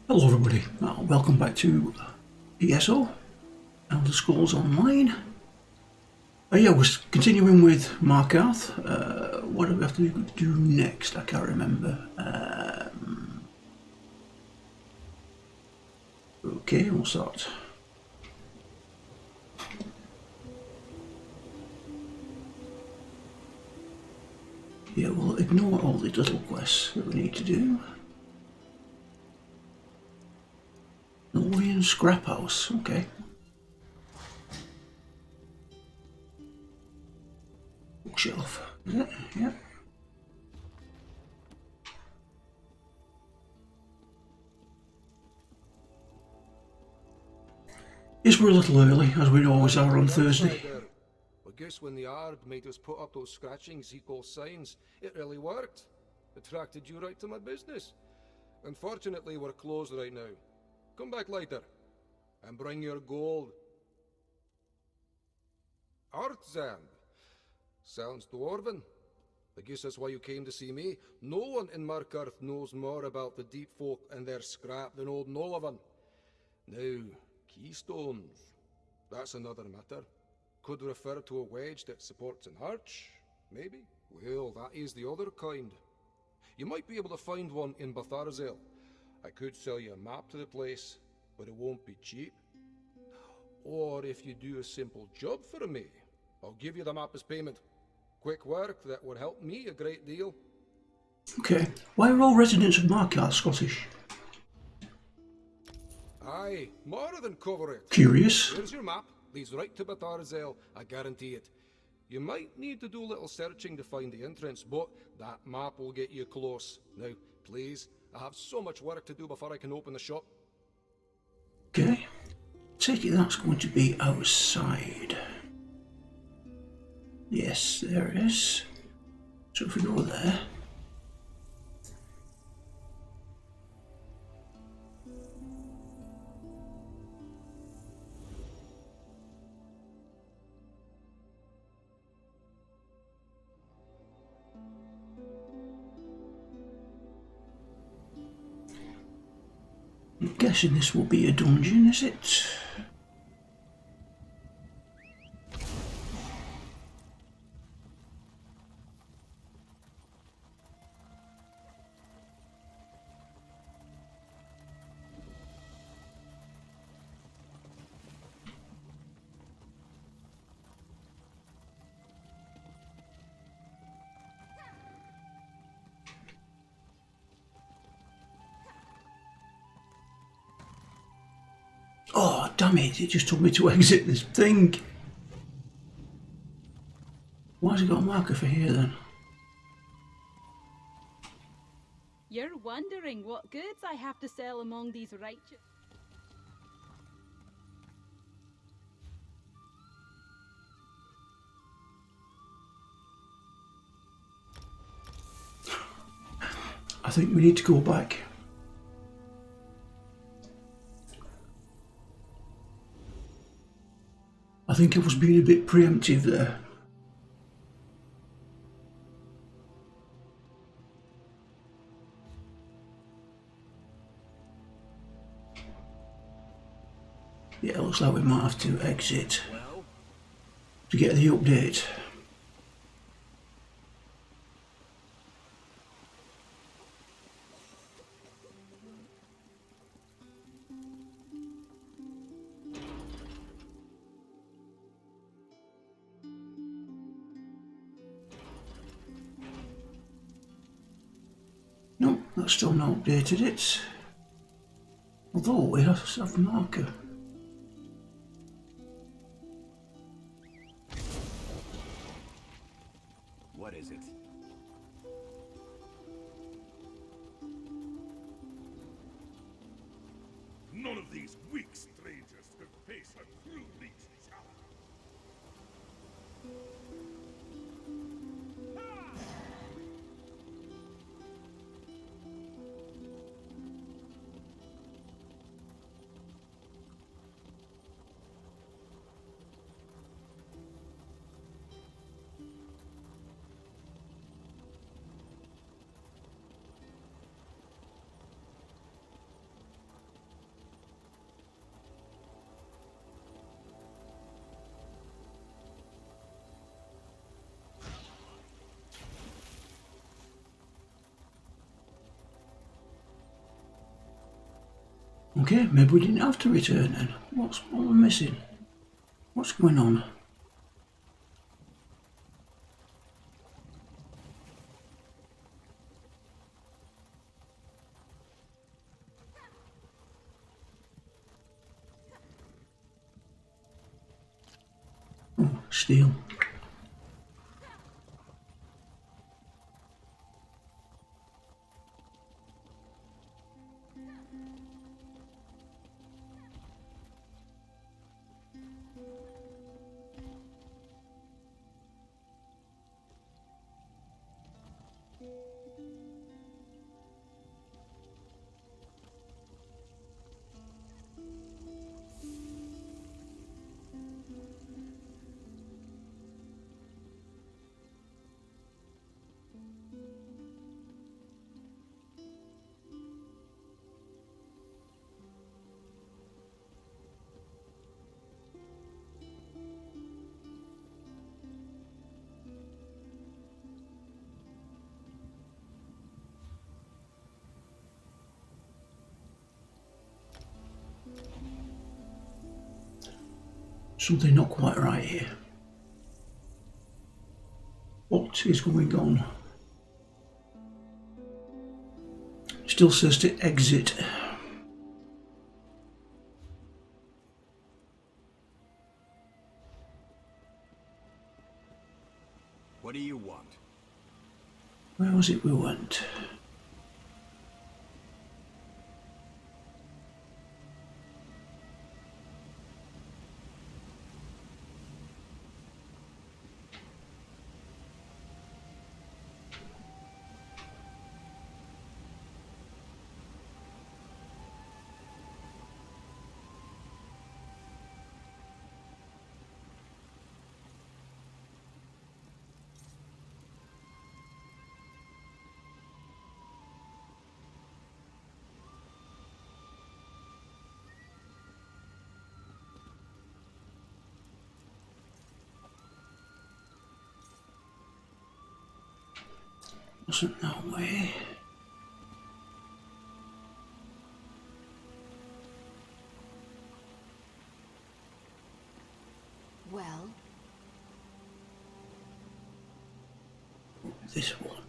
Hello everybody, welcome back to E.S.O, Elder Scrolls Online. Yeah, we're continuing with Markarth. What do we have to do next? I can't remember. Okay, we'll start. Yeah, we'll ignore all the little quests that we need to do. Norwegian Scrap House, okay. Bookshelf, is it? Yeah. Yes, we're a little early, as we always are on Thursday. I guess when the Ard made us put up those scratchings he calls signs, it really worked. Attracted you right to my business. Unfortunately, we're closed right now. Come back later, and bring your gold. Artzand. Sounds dwarven. I guess that's why you came to see me. No one in Markarth knows more about the deep folk and their scrap than old Nolavan. Now, keystones. That's another matter. Could refer to a wedge that supports an arch, maybe? Well, that is the other kind. You might be able to find one in Batharzel. I could sell you a map to the place, but it won't be cheap. Or if you do a simple job for me, I'll give you the map as payment. Quick work that would help me a great deal. Okay, why are all residents of Markarth Scottish? Aye, more than cover it. Curious. Here's your map. Leads right to Batharzel, I guarantee it. You might need to do a little searching to find the entrance, but that map will get you close. Now, please, I have so much work to do before I can open the shop. Okay, take it that's going to be outside. Yes, there it is. So if we go there. I'm guessing this will be a dungeon, is it? Oh, damn it, it just told me to exit this thing. Why has it got a marker for here then? You're wondering what goods I have to sell among these righteous... I think we need to go back. I think I was being a bit preemptive there. Yeah, it looks like we might have to exit to get the update. No, that's still not updated it. Although we have a marker. What is it? None of these weak strangers could face a true leech challenge. Okay, maybe we didn't have to return then. What am I missing? What's going on? Oh, steel. Something not quite right here. What is going on? Still says to exit. What do you want? Where was it we went? Wasn't that way? Well, This one.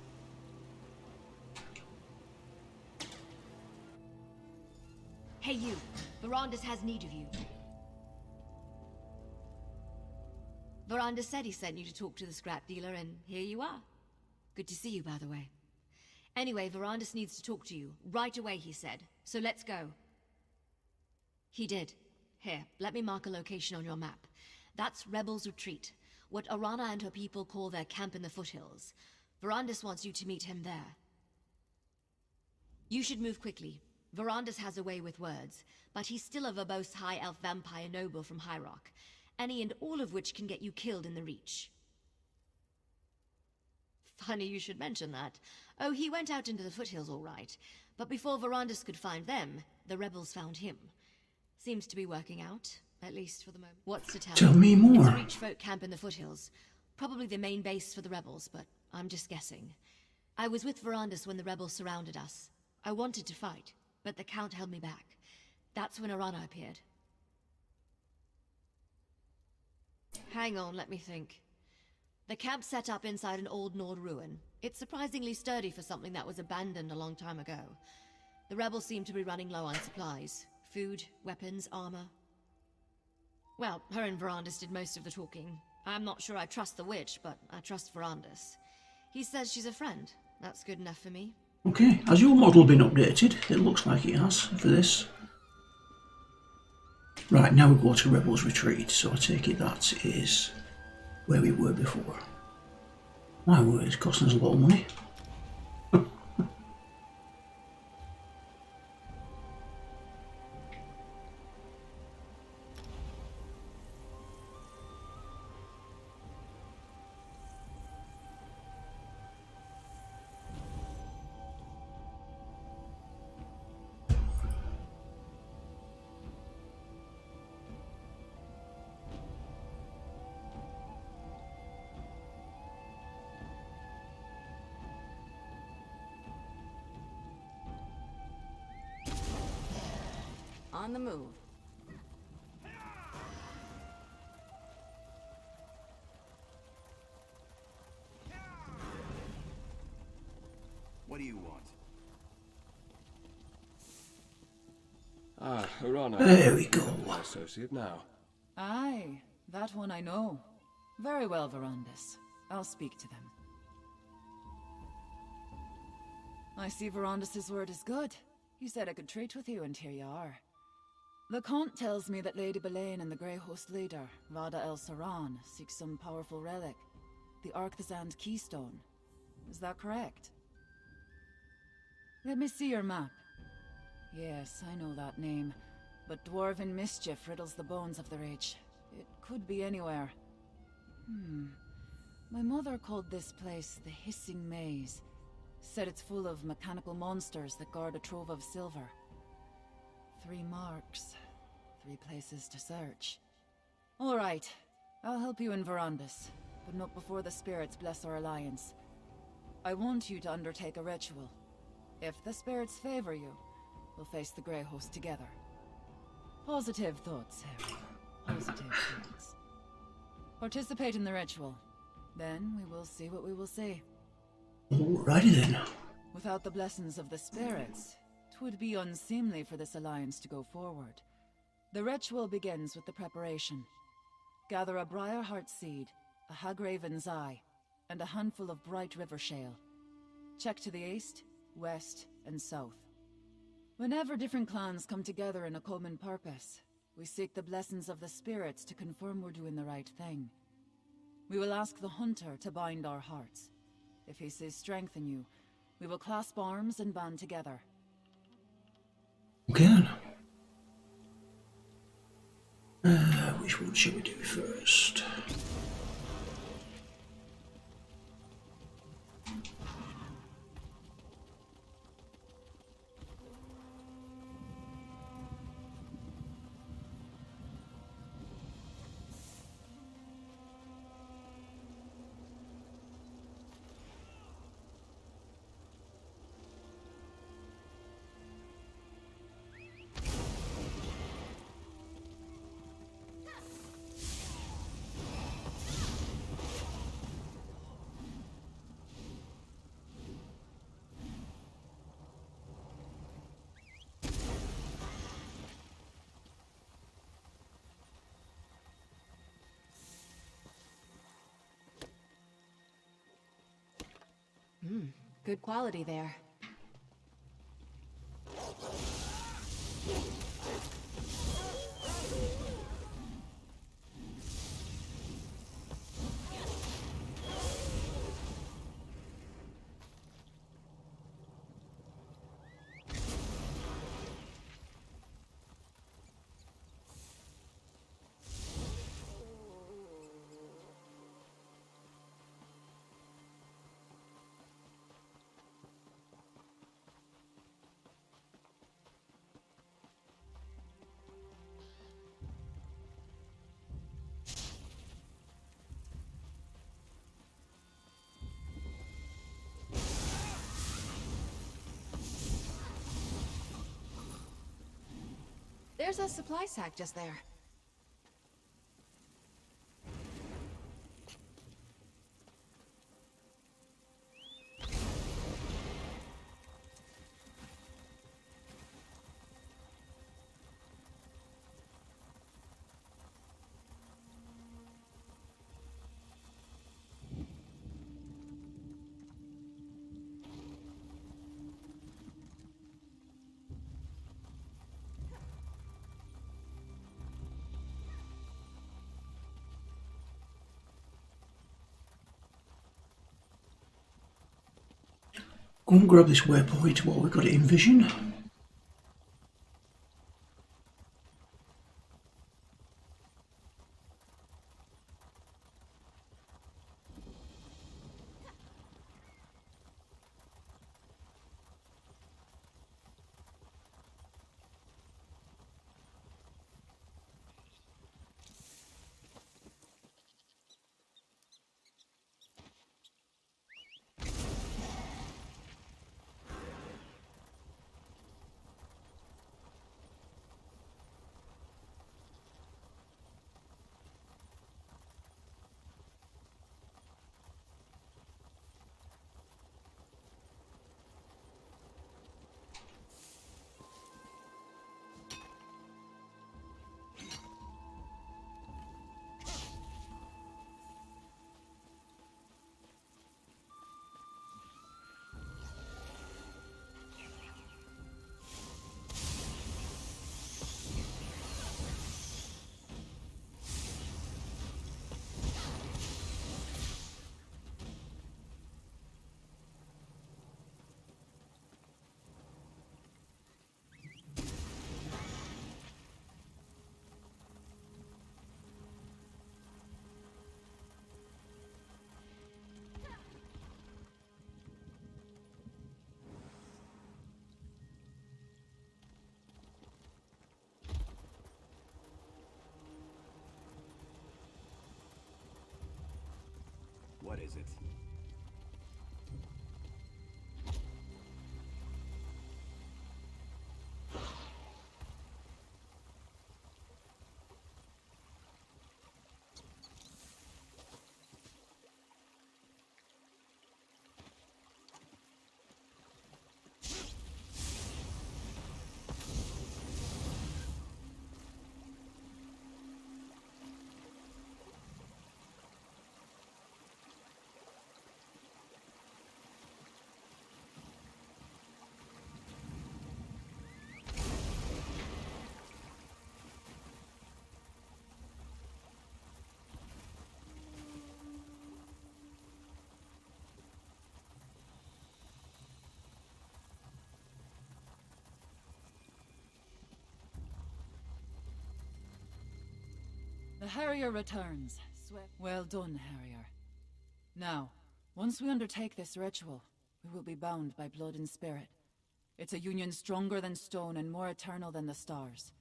hey you. Verandis has need of you. Verandis said he sent you to talk to the scrap dealer, and here you are. Good to see you, by the way. Anyway, Verandis needs to talk to you. Right away, he said. So let's go. He did. Here, let me mark a location on your map. That's Rebels' Retreat. What Arana and her people call their camp in the foothills. Verandis wants you to meet him there. You should move quickly. Verandis has a way with words, but he's still a verbose high elf vampire noble from High Rock. Any and all of which can get you killed in the Reach. Funny you should mention that. Oh, he went out into the foothills all right. But before Verandis could find them, the rebels found him. Seems to be working out, at least for the moment. What's to tell? Tell me more. It's a Reach folk camp in the foothills. Probably the main base for the rebels, but I'm just guessing. I was with Verandis when the rebels surrounded us. I wanted to fight, but the Count held me back. That's when Arana appeared. Hang on, let me think. The camp's set up inside an old Nord ruin. It's surprisingly sturdy for something that was abandoned a long time ago. The rebels seem to be running low on supplies. Food, weapons, armor. Well, her and Verandis did most of the talking. I'm not sure I trust the witch, but I trust Verandis. He says she's a friend. That's good enough for me. Okay, has your model been updated? It looks like it has for this. Right, now we go to Rebels Retreat, so I take it that is where we were before. My word, it's costing us a lot of money. On the move. What do you want? Ah, Urana. There we go. My associate now. Aye, that one I know. Very well, Verandis. I'll speak to them. I see Verandis' word is good. He said I could treat with you, and here you are. The Count tells me that Lady Belaine and the Grey Host leader, Vada El Saran, seek some powerful relic. The Arcthazand Keystone. Is that correct? Let me see your map. Yes, I know that name. But dwarven mischief riddles the bones of the Reach. It could be anywhere. My mother called this place the Hissing Maze. Said it's full of mechanical monsters that guard a trove of silver. 3 marks. 3 places to search. All right. I'll help you in Verandis, but not before the spirits bless our alliance. I want you to undertake a ritual. If the spirits favor you, we'll face the Grey Host together. Positive thoughts, Harry. Positive thoughts. Participate in the ritual. Then we will see what we will see. Alrighty then. Without the blessings of the spirits, 'twould be unseemly for this alliance to go forward. The ritual begins with the preparation. Gather a Briarheart seed, a Hagraven's eye, and a handful of bright river shale. Check to the east, west, and south. Whenever different clans come together in a common purpose, we seek the blessings of the spirits to confirm we're doing the right thing. We will ask the Hunter to bind our hearts. If he sees strength in you, we will clasp arms and band together. Okay. Which one should we do first? Good quality there. There's a supply sack just there. Go and grab this waypoint while we've got it in vision. What is it? The Harrier returns. Well done, Harrier. Now, once we undertake this ritual, we will be bound by blood and spirit. It's a union stronger than stone and more eternal than the stars.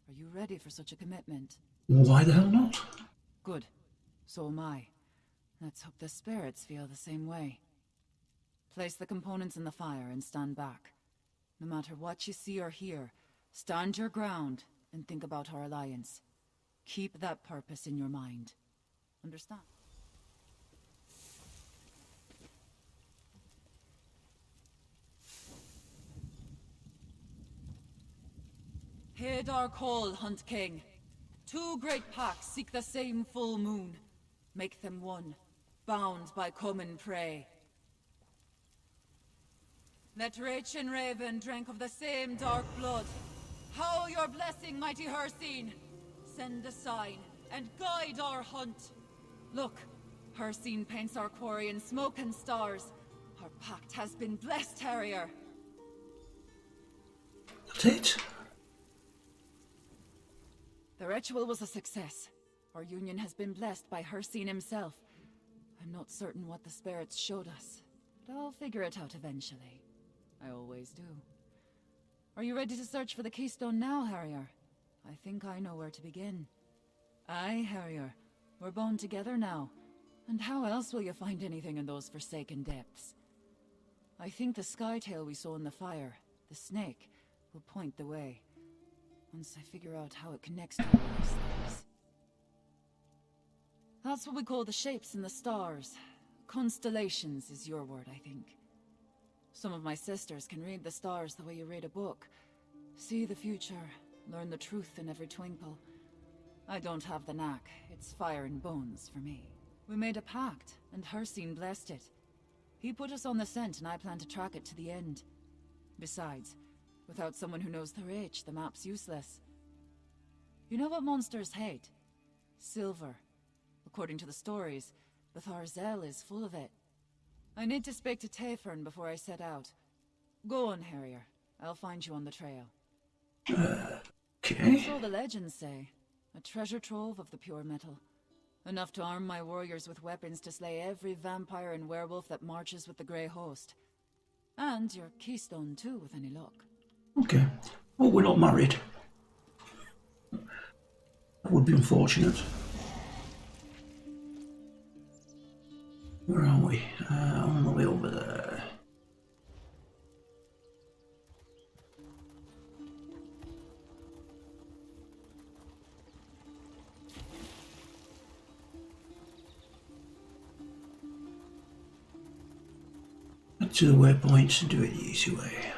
Are you ready for such a commitment? Why the hell not? Good. So am I. Let's hope the spirits feel the same way. Place the components in the fire and stand back. No matter what you see or hear, stand your ground and think about our alliance. Keep that purpose in your mind. Understand? Heed our call, Hunt King. Two great packs seek the same full moon. Make them one, bound by common prey. Let Rach and Raven drink of the same dark blood. Howl your blessing, mighty Hircine. Send a sign, and guide our hunt. Look, Hircine paints our quarry in smoke and stars. Our pact has been blessed, Harrier. That's it? The ritual was a success. Our union has been blessed by Hircine himself. I'm not certain what the spirits showed us, but I'll figure it out eventually. I always do. Are you ready to search for the keystone now, Harrier? I think I know where to begin. Aye, Harrier. We're bound together now. And how else will you find anything in those forsaken depths? I think the skytail we saw in the fire, the snake, will point the way. Once I figure out how it connects to all these things. That's what we call the shapes in the stars. Constellations is your word, I think. Some of my sisters can read the stars the way you read a book. See the future, learn the truth in every twinkle. I don't have the knack. It's fire and bones for me. We made a pact, and Hircine blessed it. He put us on the scent, and I plan to track it to the end. Besides, without someone who knows the Reach, the map's useless. You know what monsters hate? Silver. According to the stories, Betharzel is full of it. I need to speak to Tayfern before I set out. Go on, Harrier. I'll find you on the trail. Okay. So the legends say. A treasure trove of the pure metal. Enough to arm my warriors with weapons to slay every vampire and werewolf that marches with the Grey Host. And your keystone too, with any luck. Okay. Well, we're not married. That would be unfortunate. Where are we? On the way over there. Get to the waypoints and do it the easy way.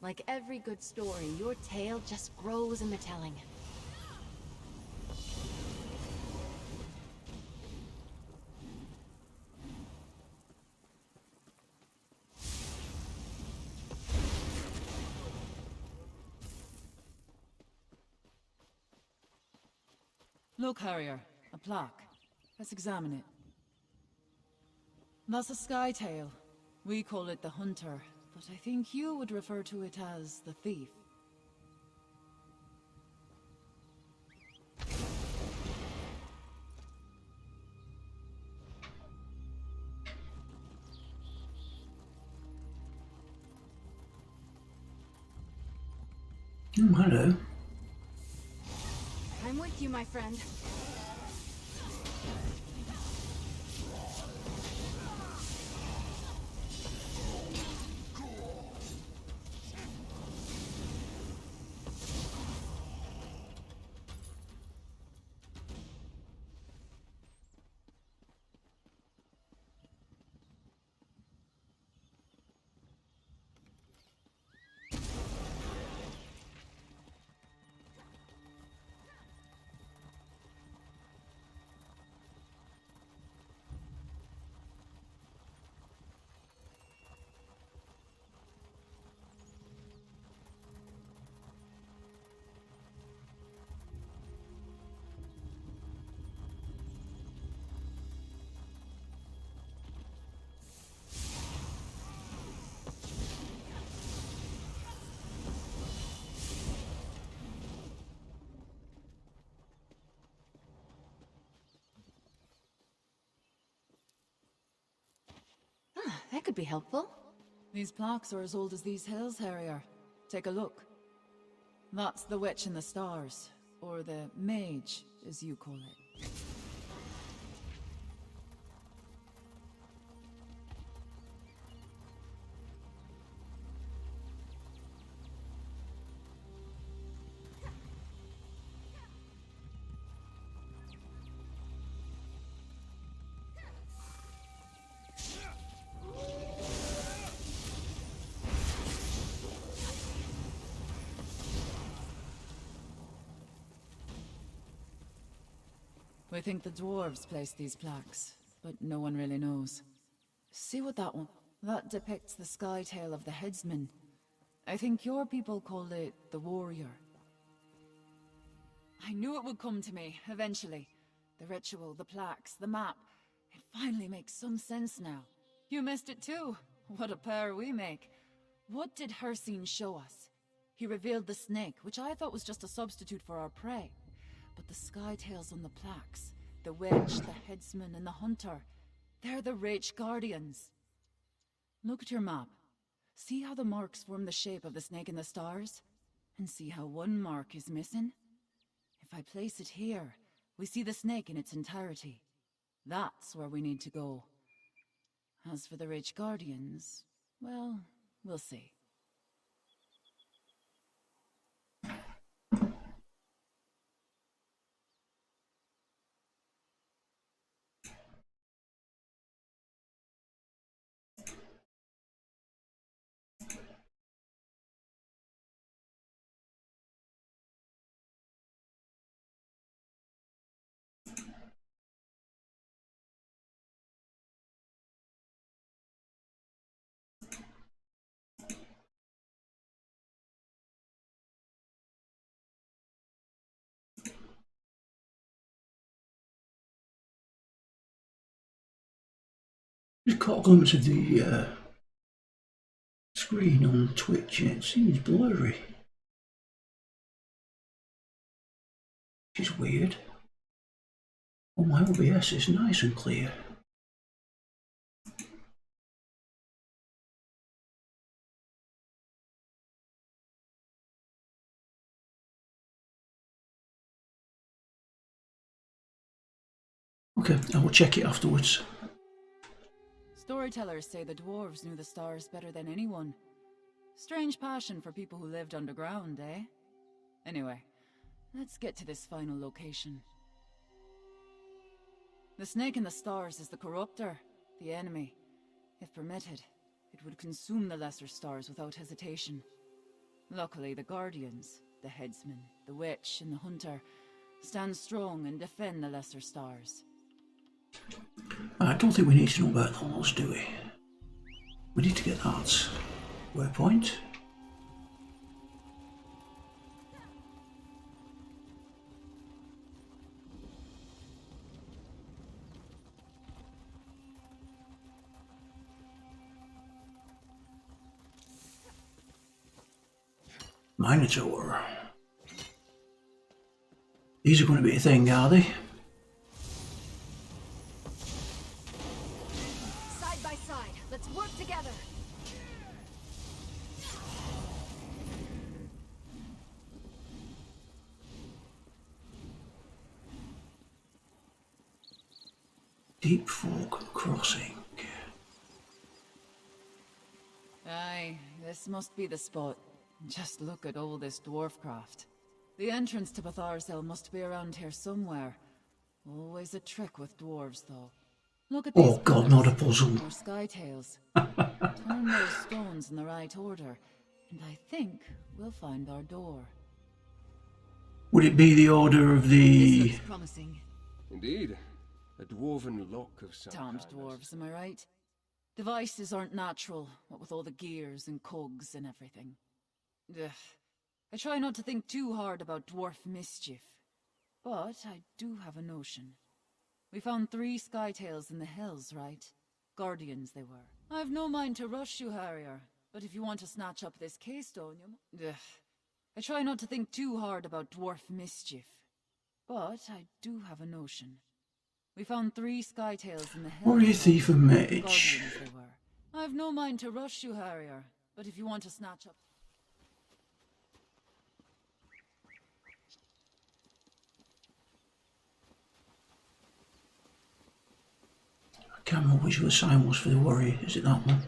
Like every good story, your tale just grows in the telling. Look, Harrier. A plaque. Let's examine it. That's a skytail. We call it the Hunter, but I think you would refer to it as the Thief. Oh, hello. I'm with you, my friend. That could be helpful. These plaques are as old as these hills, Harrier. Take a look. That's the Witch in the Stars, or the Mage, as you call it. We think the dwarves placed these plaques, but no one really knows. See what that one... That depicts the skytail of the headsman. I think your people call it the warrior. I knew it would come to me, eventually. The ritual, the plaques, the map. It finally makes some sense now. You missed it too. What a pair we make. What did Hircine show us? He revealed the snake, which I thought was just a substitute for our prey. But the skytails on the plaques, the witch, the headsman, and the hunter, they're the Rage Guardians. Look at your map. See how the marks form the shape of the snake in the stars? And see how one mark is missing? If I place it here, we see the snake in its entirety. That's where we need to go. As for the Rage Guardians, well, we'll see. Just caught a glimpse of the screen on Twitch and it seems blurry. Which is weird. On my OBS it's nice and clear. Okay, I will check it afterwards. Storytellers say the dwarves knew the stars better than anyone. Strange passion for people who lived underground, eh? Anyway, let's get to this final location. The snake in the stars is the corruptor, the enemy. If permitted, it would consume the lesser stars without hesitation. Luckily, the guardians, the headsman, the witch, and the hunter stand strong and defend the lesser stars. I don't think we need to know about those, do we? We need to get that waypoint. Minotaur. These are going to be a thing, are they? Side by side, let's work together. Deep Fork Crossing. Aye, this must be the spot. Just look at all this dwarf craft. The entrance to Batharsel must be around here somewhere. Always a trick with dwarves, though. Look at these Oh god, not a pillars. puzzle. More sky tails. Turn those stones in the right order, and I think we'll find our door. Would it be the order of This the... looks promising. Indeed. A dwarven lock of some Damned kind. dwarves, am I right? Devices aren't natural, what with all the gears and cogs and everything. Ugh. I try not to think too hard about dwarf mischief. But I do have a notion. We found 3 skytails in the hills, right? Guardians they were. I've no mind to rush you, Harrier. But if you want to snatch up this keystone, you... Ugh. I try not to think too hard about dwarf mischief. But I do have a notion. We found 3 skytails in the hills. Warrior, thief, and mage. Guardians they were. I've no mind to rush you, Harrier. But if you want to snatch up... I can't remember which the sign was for the warrior. Is it that one?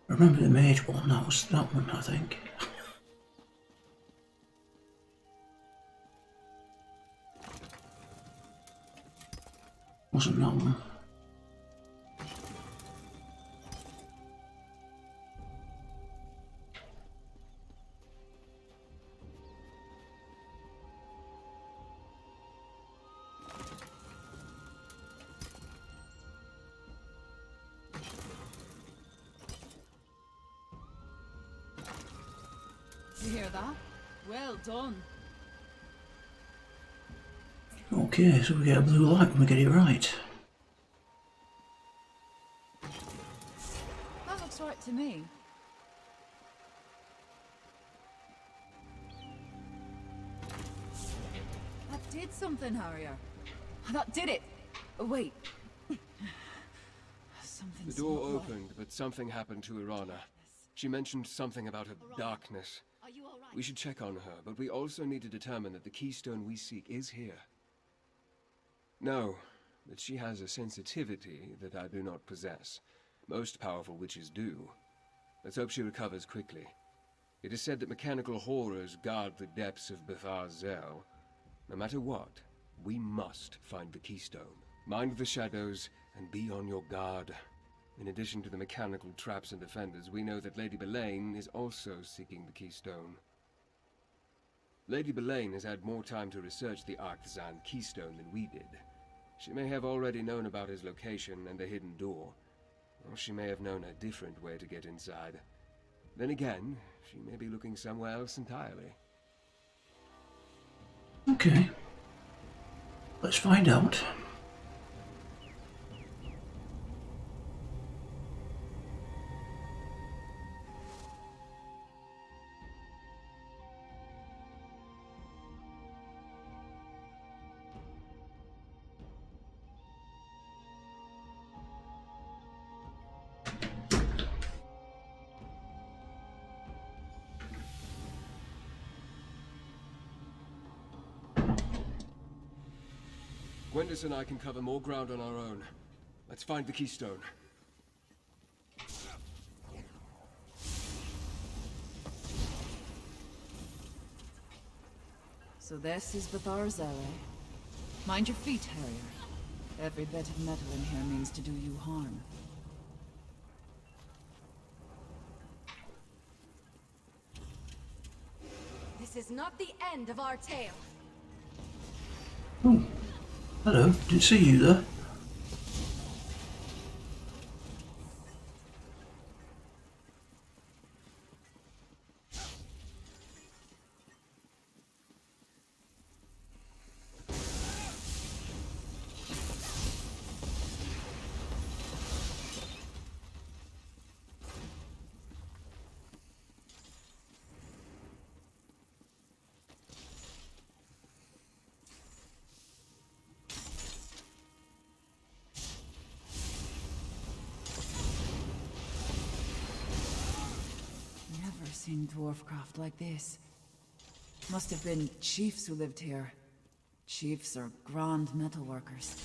I remember the mage one. That was that one, I think. Wasn't that one? You hear that? Well done. Okay, so we get a blue light when we get it right. That looks right to me. That did something, Harrier. That did it. Oh, wait. Something The door smelled like- opened, but something happened to Irana. She mentioned something about her darkness. Are you all right? We should check on her, but we also need to determine that the keystone we seek is here. No, but she has a sensitivity that I do not possess. Most powerful witches do. Let's hope she recovers quickly. It is said that mechanical horrors guard the depths of Batharsel. No matter what, we must find the keystone. Mind the shadows and be on your guard. In addition to the mechanical traps and defenders, we know that Lady Belaine is also seeking the keystone. Lady Belaine has had more time to research the Arthzan keystone than we did. She may have already known about his location and the hidden door, or she may have known a different way to get inside. Then again, she may be looking somewhere else entirely. Okay. Let's find out. Gwendis and I can cover more ground on our own. Let's find the keystone. So this is Batharsel, eh? Mind your feet, Harrier. Every bit of metal in here means to do you harm. This is not the end of our tale. Oh, hello. Didn't see you there. in dwarfcraft like this. Must have been chiefs who lived here. Chiefs or grand metalworkers.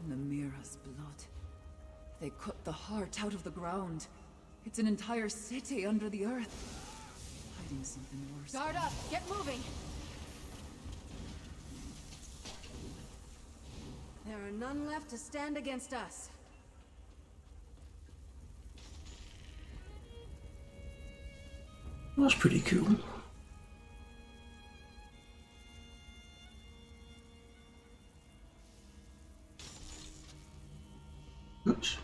Namira's blood. They cut the heart out of the ground. It's an entire city under the earth. Hiding something worse. Guard up! Get moving! There are none left to stand against us. That's pretty cool. Oops.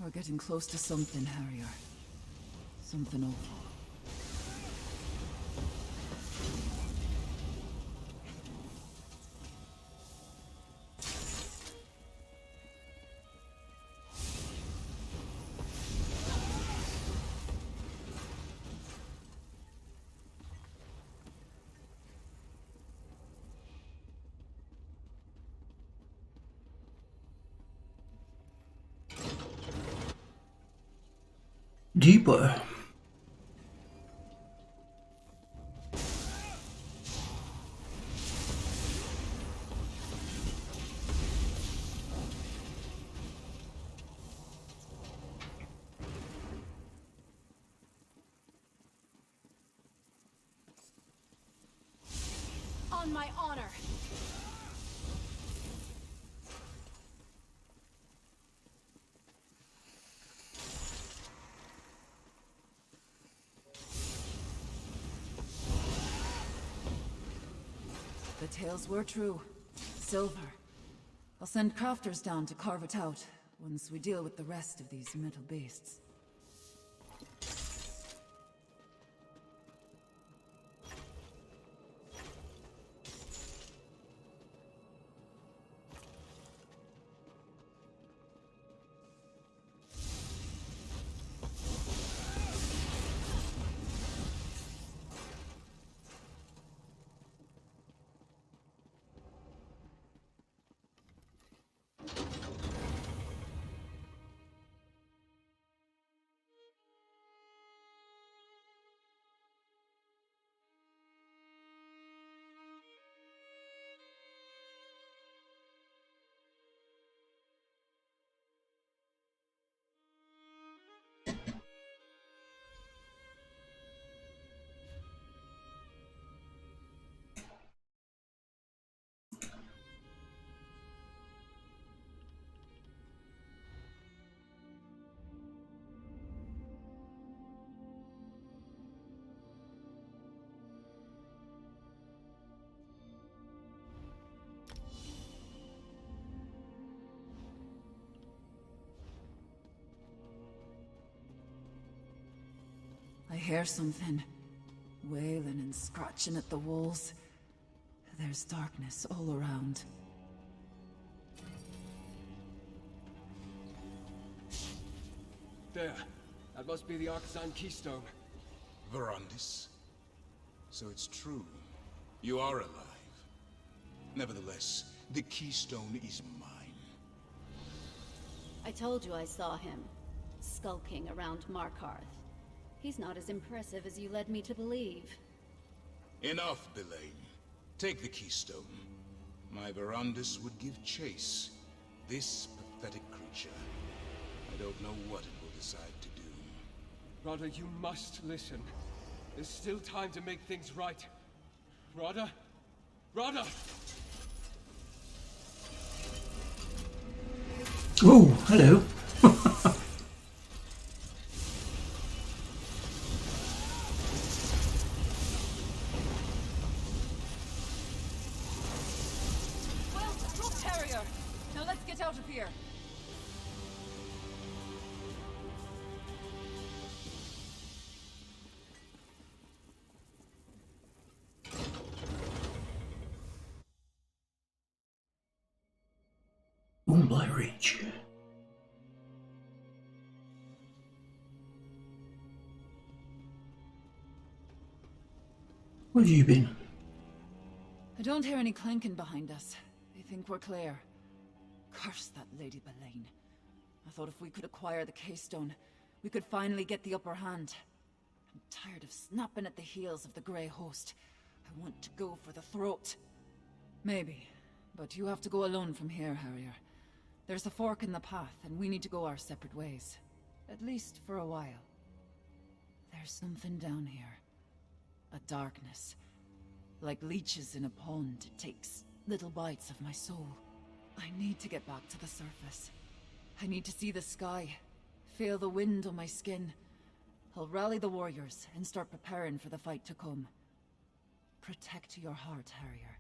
We're getting close to something, Harrier. Something awful. Deeper. On my honor! The tales were true. Silver. I'll send crafters down to carve it out, once we deal with the rest of these metal beasts. I hear something. Wailing and scratching at the walls. There's darkness all around. There. That must be the Arcsan keystone. Verandis. So it's true. You are alive. Nevertheless, the keystone is mine. I told you I saw him. skulking around Markarth. He's not as impressive as you led me to believe. Enough, Belain. Take the keystone. My Verandis would give chase. This pathetic creature. I don't know what it will decide to do. Rada, you must listen. There's still time to make things right. Rada? Rada! Oh, hello. Well, drop Harrier! Now let's get out of here. Moonblight Reach. Where have you been? I don't hear any clanking behind us. I think we're clear. Curse that Lady Belain. I thought if we could acquire the keystone, we could finally get the upper hand. I'm tired of snapping at the heels of the Grey Host. I want to go for the throat. Maybe, but you have to go alone from here, Harrier. There's a fork in the path, and we need to go our separate ways. At least for a while. There's something down here. A darkness. Like leeches in a pond, it takes little bites of my soul. I need to get back to the surface. I need to see the sky, feel the wind on my skin. I'll rally the warriors and start preparing for the fight to come. Protect your heart, Harrier.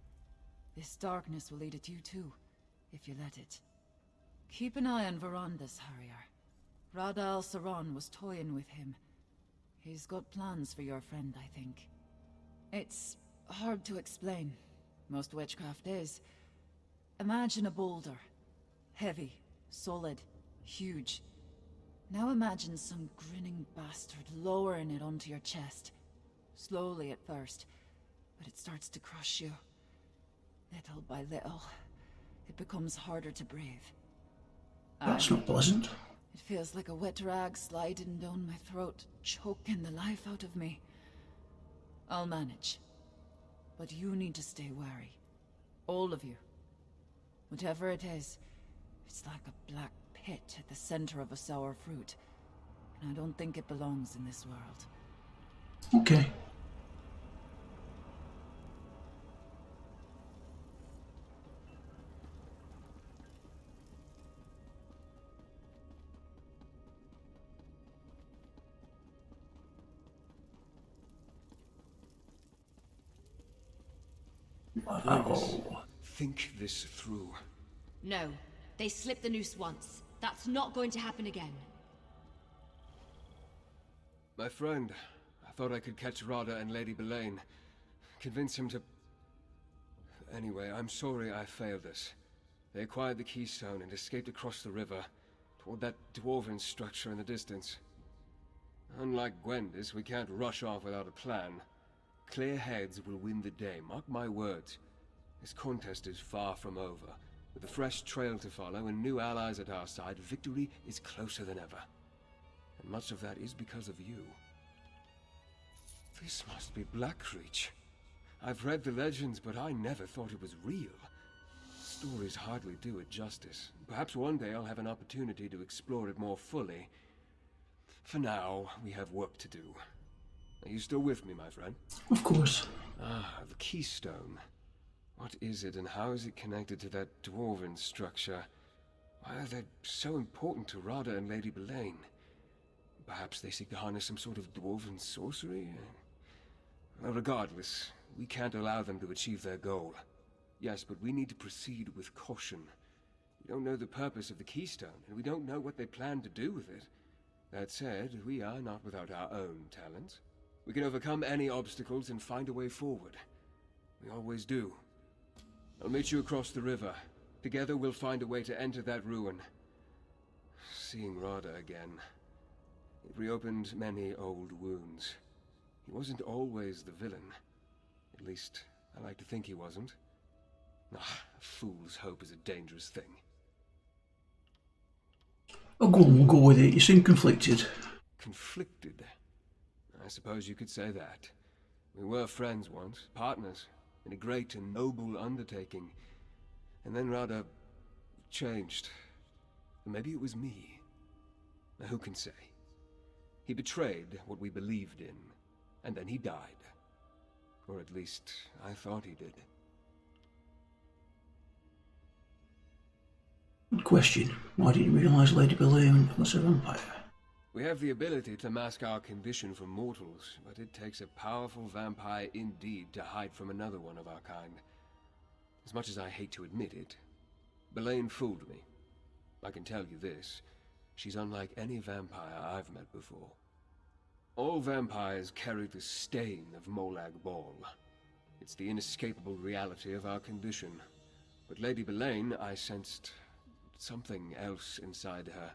This darkness will lead at you too, if you let it. Keep an eye on Verandis, Harrier. Rada al-Saran was toying with him. He's got plans for your friend, I think. It's hard to explain. Most witchcraft is. Imagine a boulder. Heavy, solid, huge. Now imagine some grinning bastard lowering it onto your chest. Slowly at first, but it starts to crush you. Little by little, it becomes harder to breathe. That's not pleasant. It feels like a wet rag sliding down my throat, choking the life out of me. I'll manage. But you need to stay wary. All of you. Whatever it is, it's like a black pit at the center of a sour fruit. And I don't think it belongs in this world. Okay. Wow. Think this through. No, they slipped the noose once. That's not going to happen again. My friend, I thought I could catch Rada and Lady Belain. Convince him to... Anyway, I'm sorry I failed this. They acquired the keystone and escaped across the river, toward that dwarven structure in the distance. Unlike Gwendis, we can't rush off without a plan. Clear heads will win the day, mark my words. This contest is far from over. With a fresh trail to follow and new allies at our side, victory is closer than ever. And much of that is because of you. This must be Blackreach. I've read the legends, but I never thought it was real. Stories hardly do it justice. Perhaps one day I'll have an opportunity to explore it more fully. For now, we have work to do. Are you still with me, my friend? Of course. Ah, the keystone. What is it, and how is it connected to that dwarven structure? Why are they so important to Rada and Lady Belain? Perhaps they seek to harness some sort of dwarven sorcery? Well, regardless, we can't allow them to achieve their goal. Yes, but we need to proceed with caution. We don't know the purpose of the keystone, and we don't know what they plan to do with it. That said, we are not without our own talents. We can overcome any obstacles and find a way forward. We always do. I'll meet you across the river. Together we'll find a way to enter that ruin. Seeing Rada again, it reopened many old wounds. He wasn't always the villain. At least, I like to think he wasn't. Ah, a fool's hope is a dangerous thing. Oh, go on, we'll go with it. You seem conflicted. Conflicted? I suppose you could say that. We were friends once, partners, in a great and noble undertaking. And then Rada changed. Maybe it was me. Now, who can say? He betrayed what we believed in, and then he died. Or at least, I thought he did. Good question. Why didn't you realise Lady Boleyn was a vampire? We have the ability to mask our condition from mortals, but it takes a powerful vampire indeed to hide from another one of our kind. As much as I hate to admit it, Boleyn fooled me. I can tell you this, she's unlike any vampire I've met before. All vampires carry the stain of Molag Bal. It's the inescapable reality of our condition. But Lady Boleyn, I sensed something else inside her.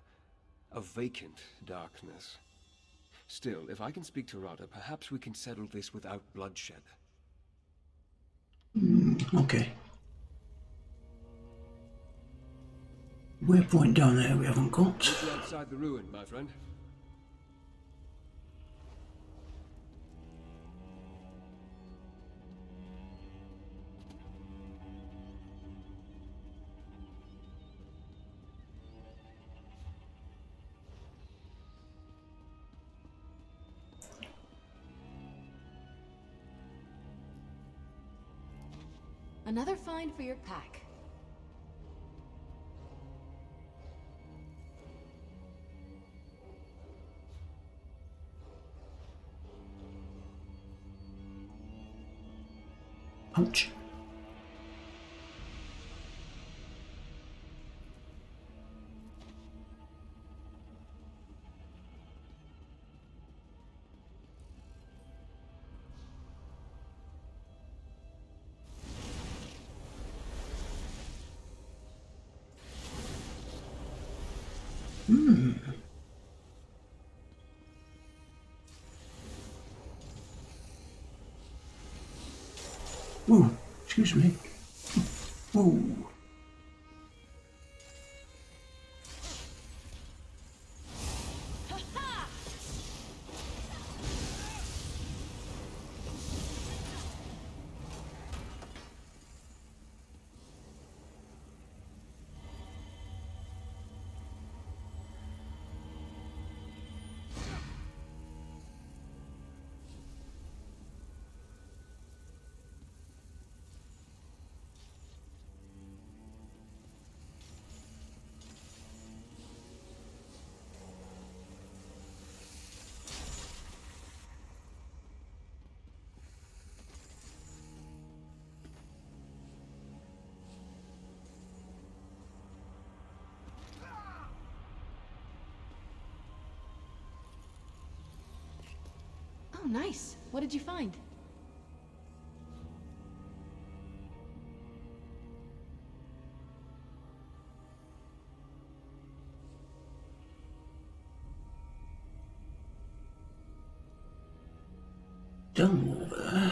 A vacant darkness. Still, if I can speak to Rada, perhaps we can settle this without bloodshed. Okay. Waypoint down there we haven't got. Meet you outside the ruin, my friend. Another find for your pack. Ouch. Whoa, excuse me. Whoa. Oh, nice. What did you find? Done over.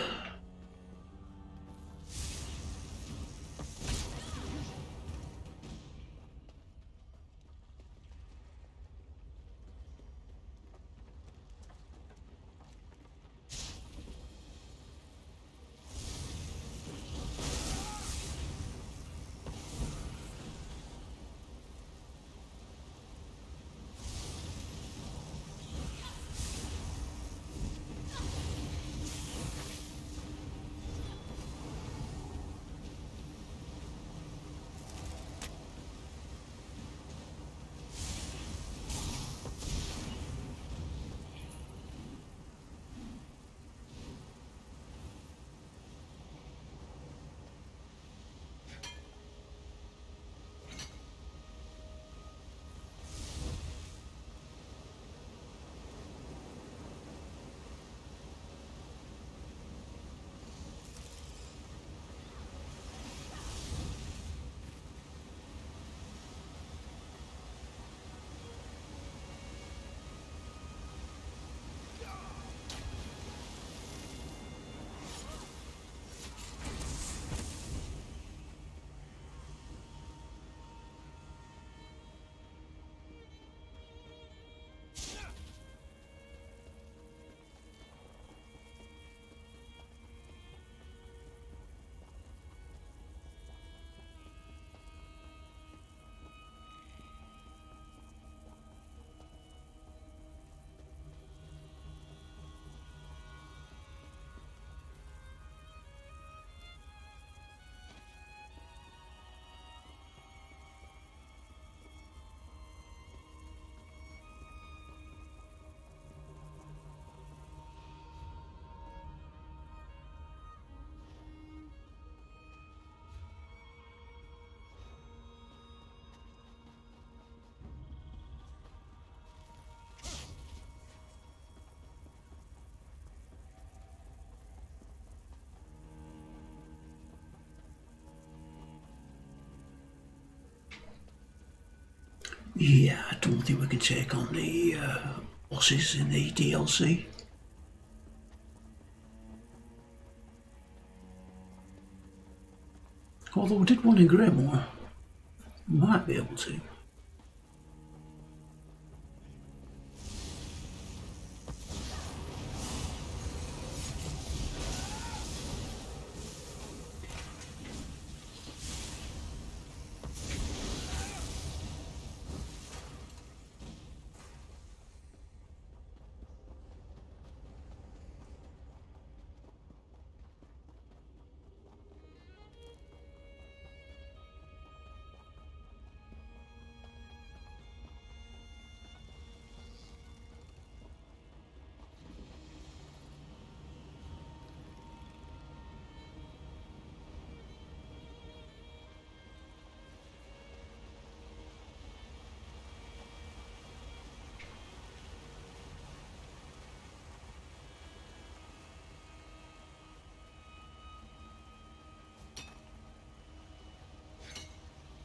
Yeah, I don't think we can take on the bosses in the DLC. Although we did one in Greymoor. Might be able to.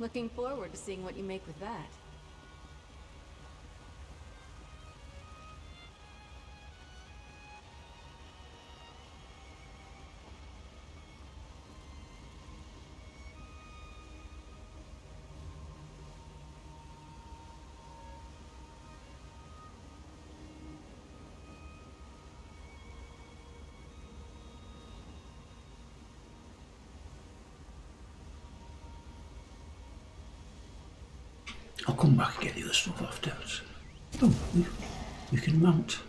Looking forward to seeing what you make with that. I'll come back and get the other stuff afterwards. Oh, we can mount.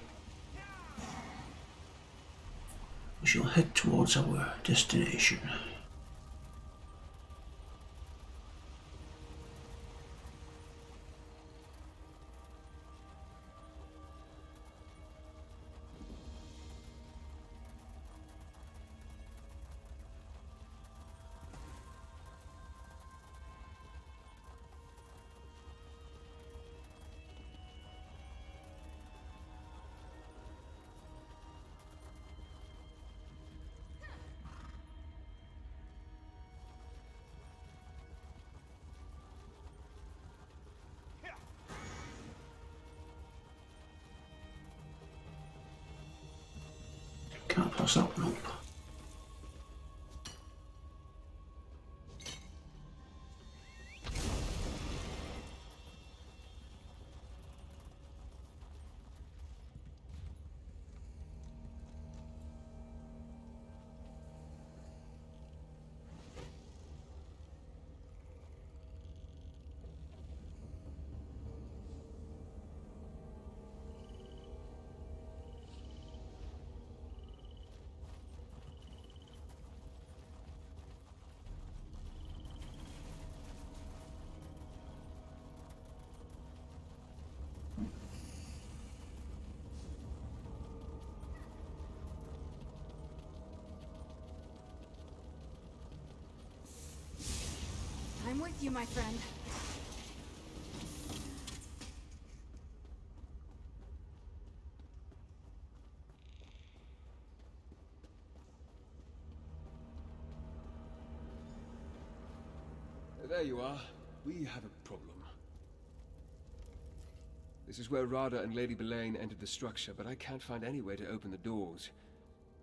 We shall head towards our destination. Can't pass that one up. I'm with you, my friend. There you are. We have a problem. This is where Rada and Lady Belain entered the structure, but I can't find any way to open the doors.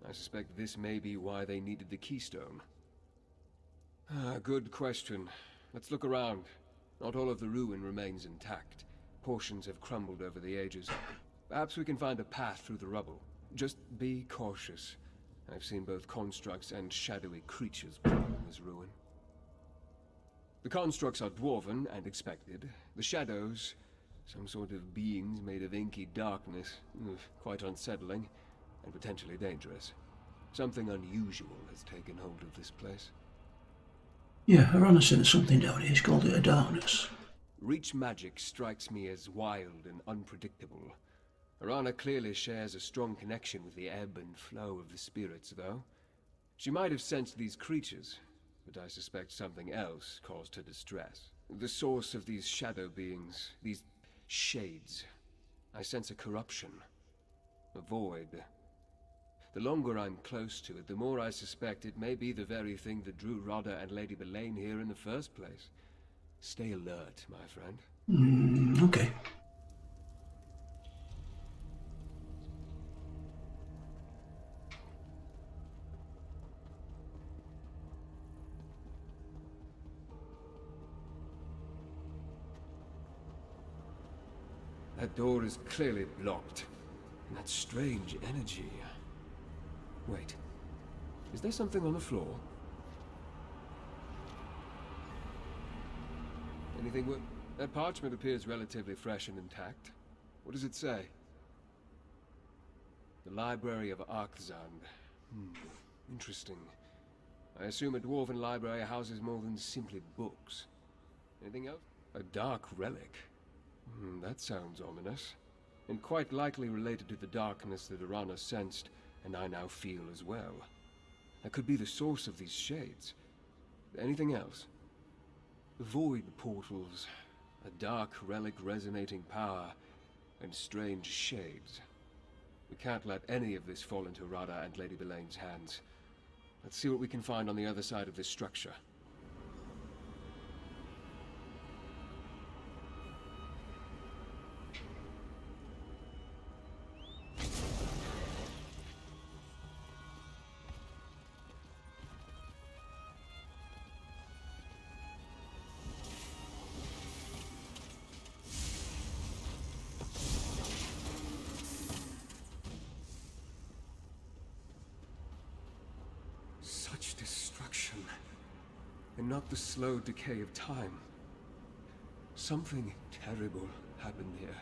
I suspect this may be why they needed the keystone. Good question. Let's look around. Not all of the ruin remains intact. Portions have crumbled over the ages. Perhaps we can find a path through the rubble. Just be cautious. I've seen both constructs and shadowy creatures in this ruin. The constructs are dwarven and expected. The shadows, some sort of beings made of inky darkness. Quite unsettling and potentially dangerous. Something unusual has taken hold of this place. Yeah, Arana said there's something down here. He's called it a darkness. Reach magic strikes me as wild and unpredictable. Arana clearly shares a strong connection with the ebb and flow of the spirits, though. She might have sensed these creatures, but I suspect something else caused her distress. The source of these shadow beings, these shades. I sense a corruption, a void. The longer I'm close to it, the more I suspect it may be the very thing that drew Rada and Lady Belain here in the first place. Stay alert, my friend. Okay. That door is clearly blocked. And that strange energy... Wait. Is there something on the floor? Anything worth... That parchment appears relatively fresh and intact. What does it say? The Library of Arkzand. Interesting. I assume a dwarven library houses more than simply books. Anything else? A dark relic. That sounds ominous. And quite likely related to the darkness that Arana sensed, and I now feel as well. That could be the source of these shades. Anything else? Void portals. A dark relic resonating power, and strange shades. We can't let any of this fall into Rada and Lady Belaine's hands. Let's see what we can find on the other side of this structure. Such destruction, and not the slow decay of time. Something terrible happened here.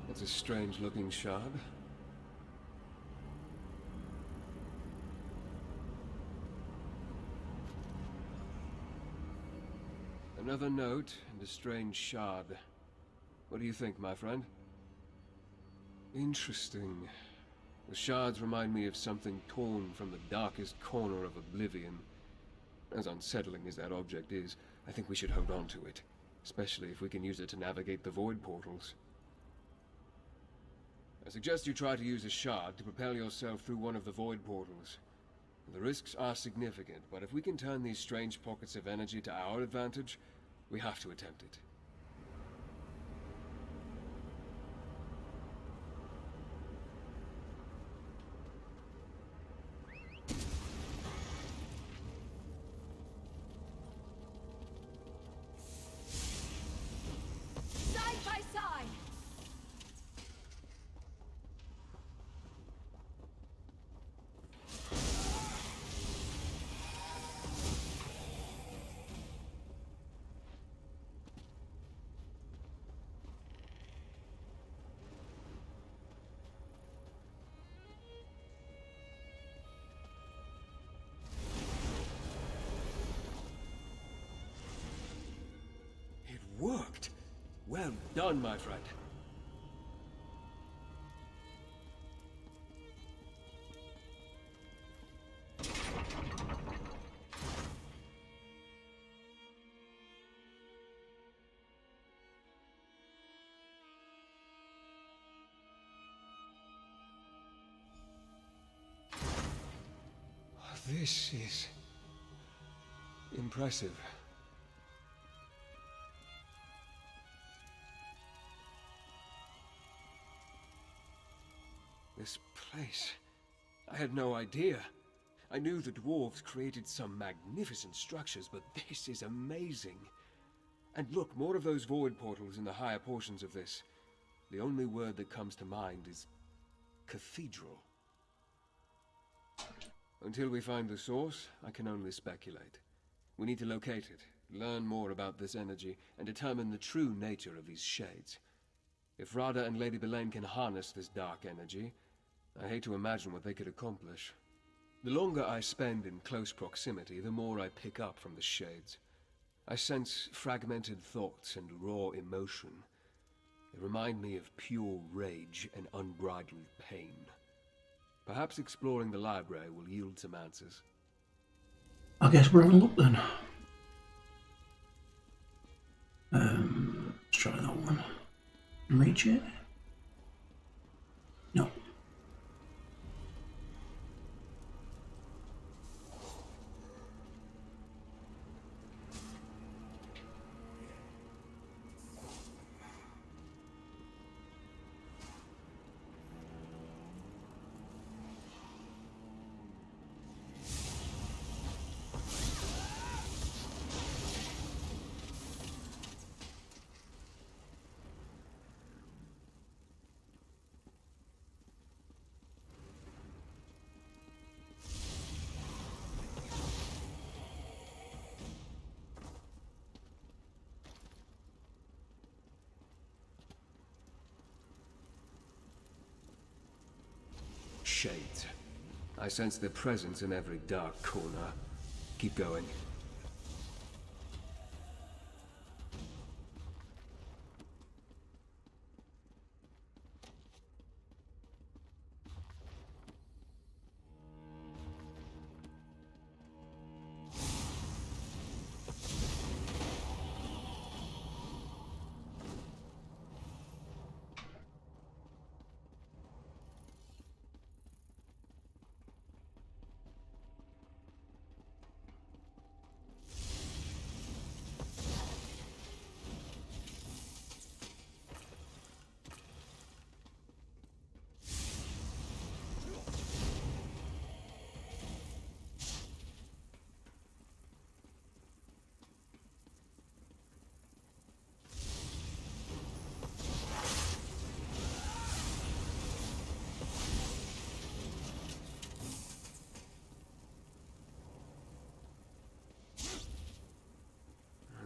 That's a strange-looking shard. Another note and a strange shard. What do you think, my friend? Interesting. The shards remind me of something torn from the darkest corner of Oblivion. As unsettling as that object is, I think we should hold on to it. Especially if we can use it to navigate the void portals. I suggest you try to use a shard to propel yourself through one of the void portals. The risks are significant, but if we can turn these strange pockets of energy to our advantage, we have to attempt it. Side by side! It worked! Well done, my friend. This is impressive. This place... I had no idea. I knew the dwarves created some magnificent structures, but this is amazing. And look, more of those void portals in the higher portions of this. The only word that comes to mind is... cathedral. Until we find the source, I can only speculate. We need to locate it, learn more about this energy, and determine the true nature of these shades. If Rada and Lady Belaine can harness this dark energy, I hate to imagine what they could accomplish. The longer I spend in close proximity, the more I pick up from the shades. I sense fragmented thoughts and raw emotion. They remind me of pure rage and unbridled pain. Perhaps exploring the library will yield some answers. I guess we're having a look then. Let's try that one. Reach it? No. Shades. I sense their presence in every dark corner. Keep going.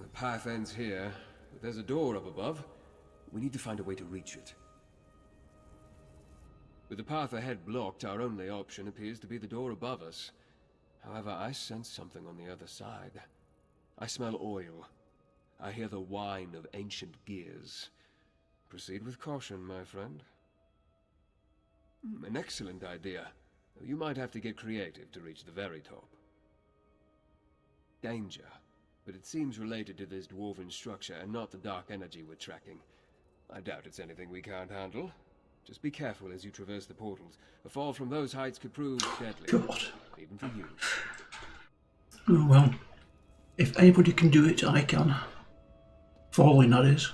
The path ends here, but there's a door up above. We need to find a way to reach it. With the path ahead blocked, our only option appears to be the door above us. However, I sense something on the other side. I smell oil. I hear the whine of ancient gears. Proceed with caution, my friend. An excellent idea. You might have to get creative to reach the very top. Danger. But it seems related to this dwarven structure and not the dark energy we're tracking. I doubt it's anything we can't handle. Just be careful as you traverse the portals. A fall from those heights could prove deadly. God. Even for you. Oh well. If anybody can do it, I can. Falling, that is.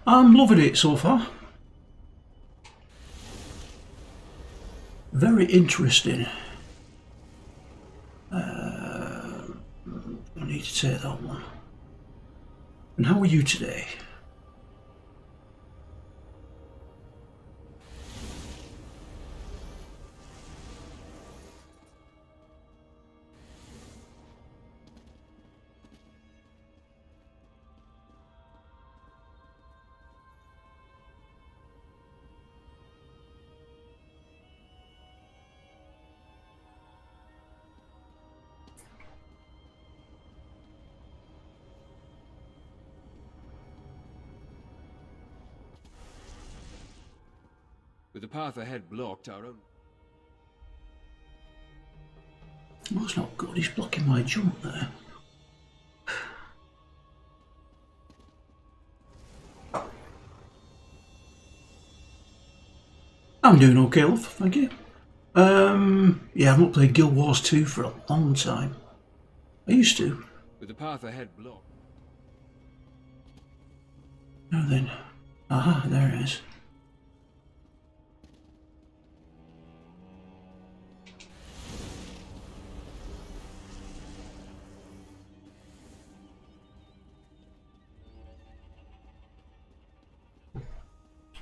I'm loving it so far. Very interesting. I need to take that one. And how are you today? With the path ahead blocked, our own... Well, that's not good. He's blocking my jump there. I'm doing okay, love. Thank you. Yeah, I've not played Guild Wars 2 for a long time. I used to. With the path ahead blocked. Now then. Aha, there it is.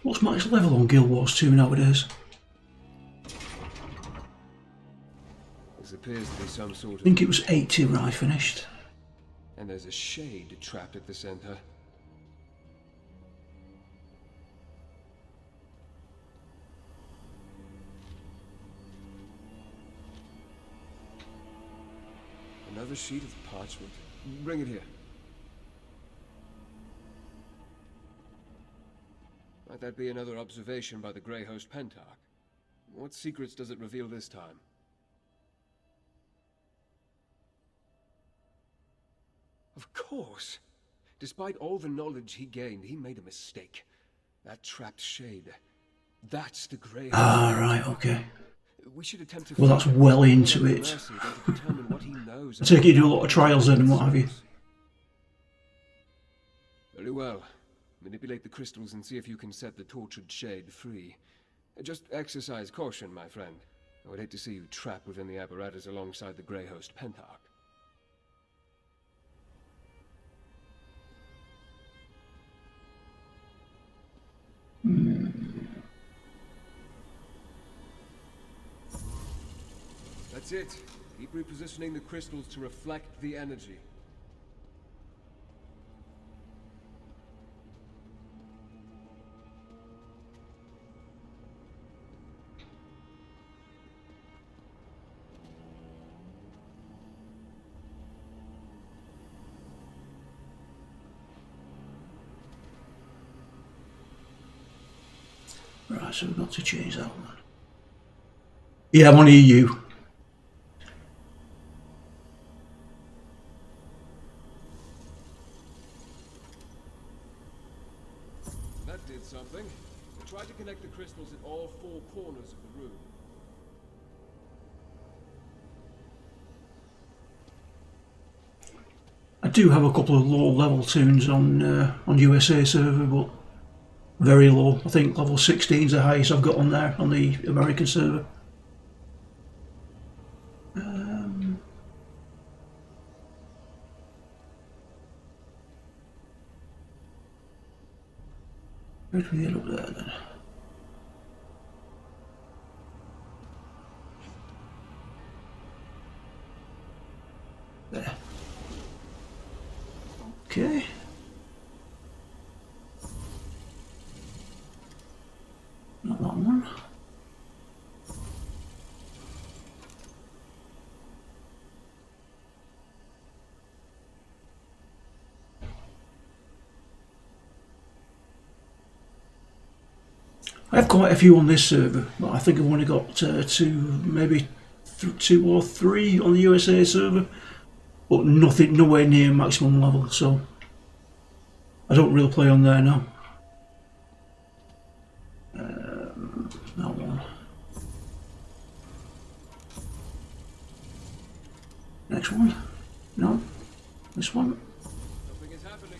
What's max level on Guild Wars 2 nowadays? This appears to be some sort of... I think it was 80 when I finished. And there's a shade trapped at the center. Another sheet of parchment. Bring it here. Might that be another observation by the Grey Host Pentarch? What secrets does it reveal this time? Of course! Despite all the knowledge he gained, he made a mistake. That trapped shade. That's the Grey Host. Ah, right, okay. We should attempt to... Well, that's well into it. I take it you do a lot of trials then and what have you. Very well. Manipulate the crystals and see if you can set the tortured shade free. Just exercise caution, my friend. I would hate to see you trapped within the apparatus alongside the Grey Host Pentarch. That's it. Keep repositioning the crystals to reflect the energy. Right, so we've got to change that one. Yeah, I'm on EU. That did something. I tried to connect the crystals at all four corners of the room. I do have a couple of low level tunes on USA server, but very low. I think level 16 is the highest I've got on there on the American server. Where do we get up there then? There. Okay. Not that one. I have quite a few on this server, but I think I've only got two, maybe two or three on the USA server, but nothing, nowhere near maximum level, so I don't really play on there now. That one. Next one. No. This one. Something is happening.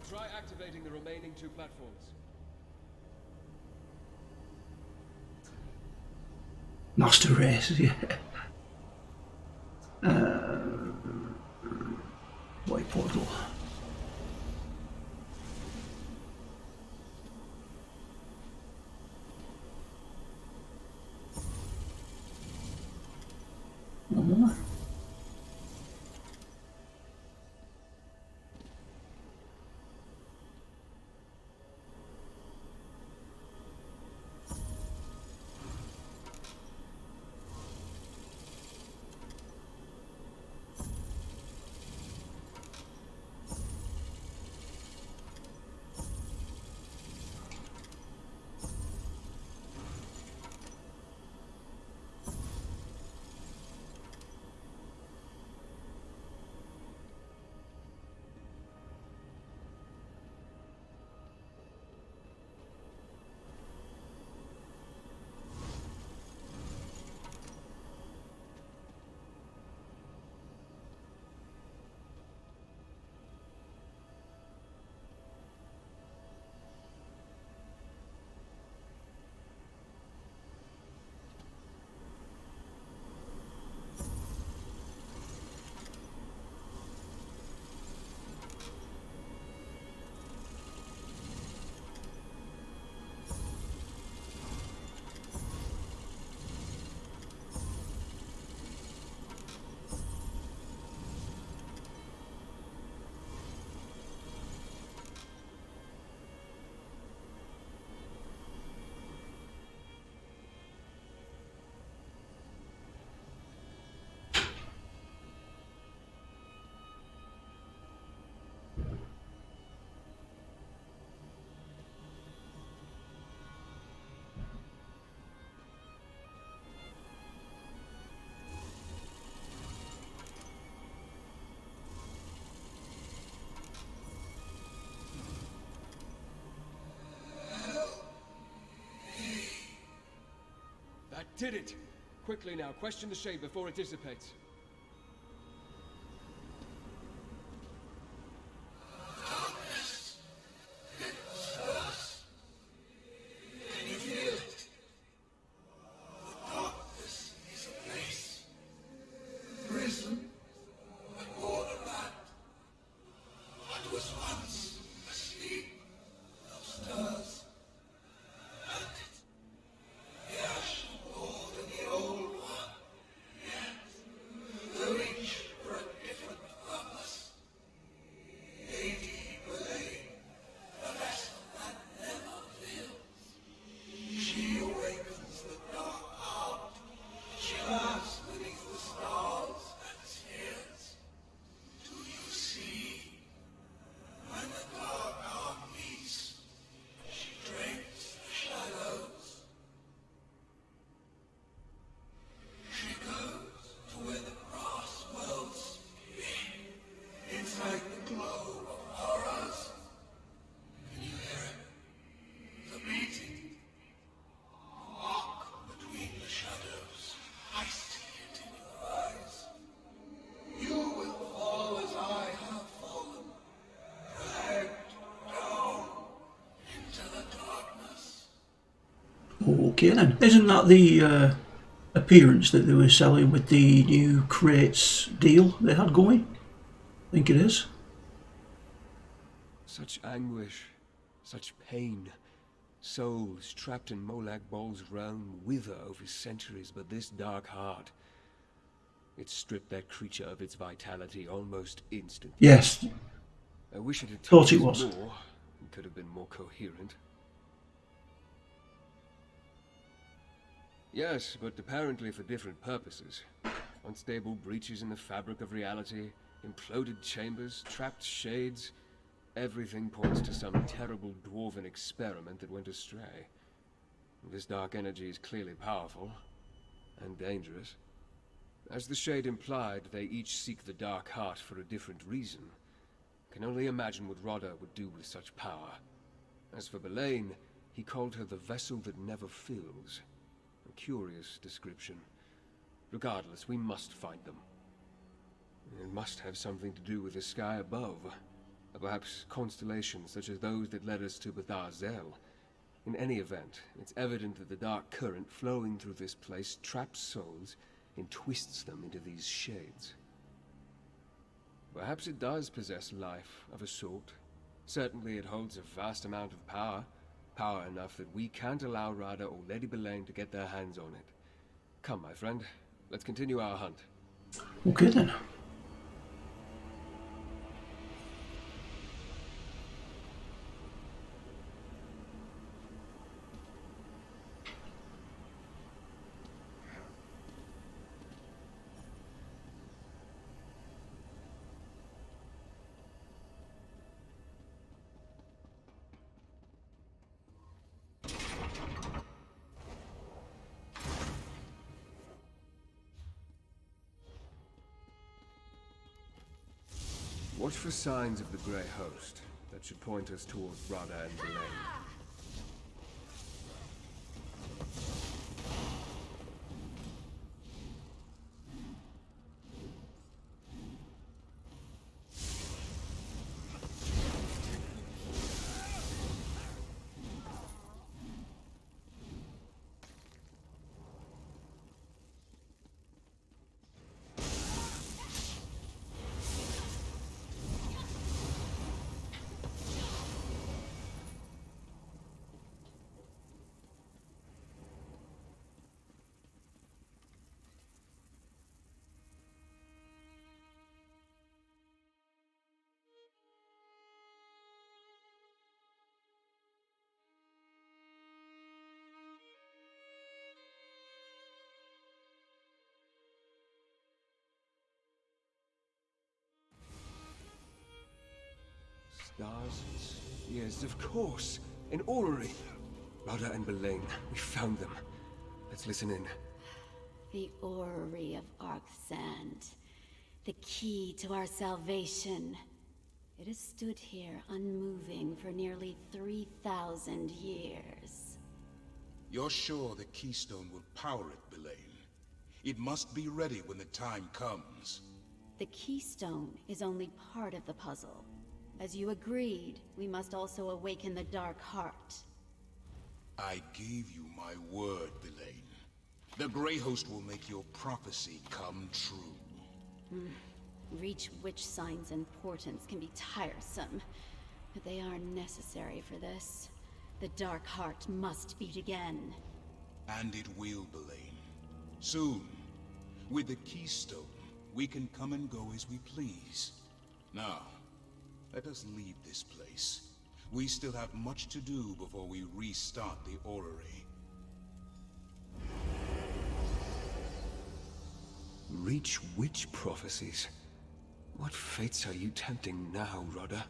Try activating the remaining two platforms. Master Race, yeah. White portal. One more. did it! Quickly now, question the shade before it dissipates. Okay then. Isn't that the appearance that they were selling with the new crates deal they had going? I think it is. Such anguish, such pain. Souls trapped in Molag Bol's realm wither over centuries, but this dark heart, it stripped that creature of its vitality almost instantly. Yes. I wish it had Thought told it us was. more. It could have been more coherent. Yes, but apparently for different purposes. Unstable breaches in the fabric of reality, imploded chambers, trapped shades. Everything points to some terrible dwarven experiment that went astray. This dark energy is clearly powerful, and dangerous. As the shade implied, they each seek the dark heart for a different reason. Can only imagine what Rodder would do with such power. As for Belain, he called her the vessel that never fills. A curious description. Regardless, we must find them. It must have something to do with the sky above. Perhaps constellations such as those that led us to Bethar Zel. In any event, it's evident that the dark current flowing through this place traps souls and twists them into these shades. Perhaps it does possess life of a sort. Certainly it holds a vast amount of power. Power enough that we can't allow Rada or Lady Belain to get their hands on it. Come, my friend. Let's continue our hunt. Okay then. Watch for signs of the Grey Host. That should point us towards Rada and Belain. Stars? Yes, of course. An orrery. Rada and Belain. We found them. Let's listen in. The orrery of Arksand. The key to our salvation. It has stood here unmoving for nearly 3,000 years. You're sure the Keystone will power it, Belaine? It must be ready when the time comes. The Keystone is only part of the puzzle. As you agreed, we must also awaken the Dark Heart. I gave you my word, Belaine. The Grey Host will make your prophecy come true. Reach Witch signs and portents can be tiresome, but they are necessary for this. The Dark Heart must beat again. And it will, Belaine. Soon. With the Keystone, we can come and go as we please. Now, let us leave this place. We still have much to do before we restart the orrery. Reach witch prophecies? What fates are you tempting now, Rodder?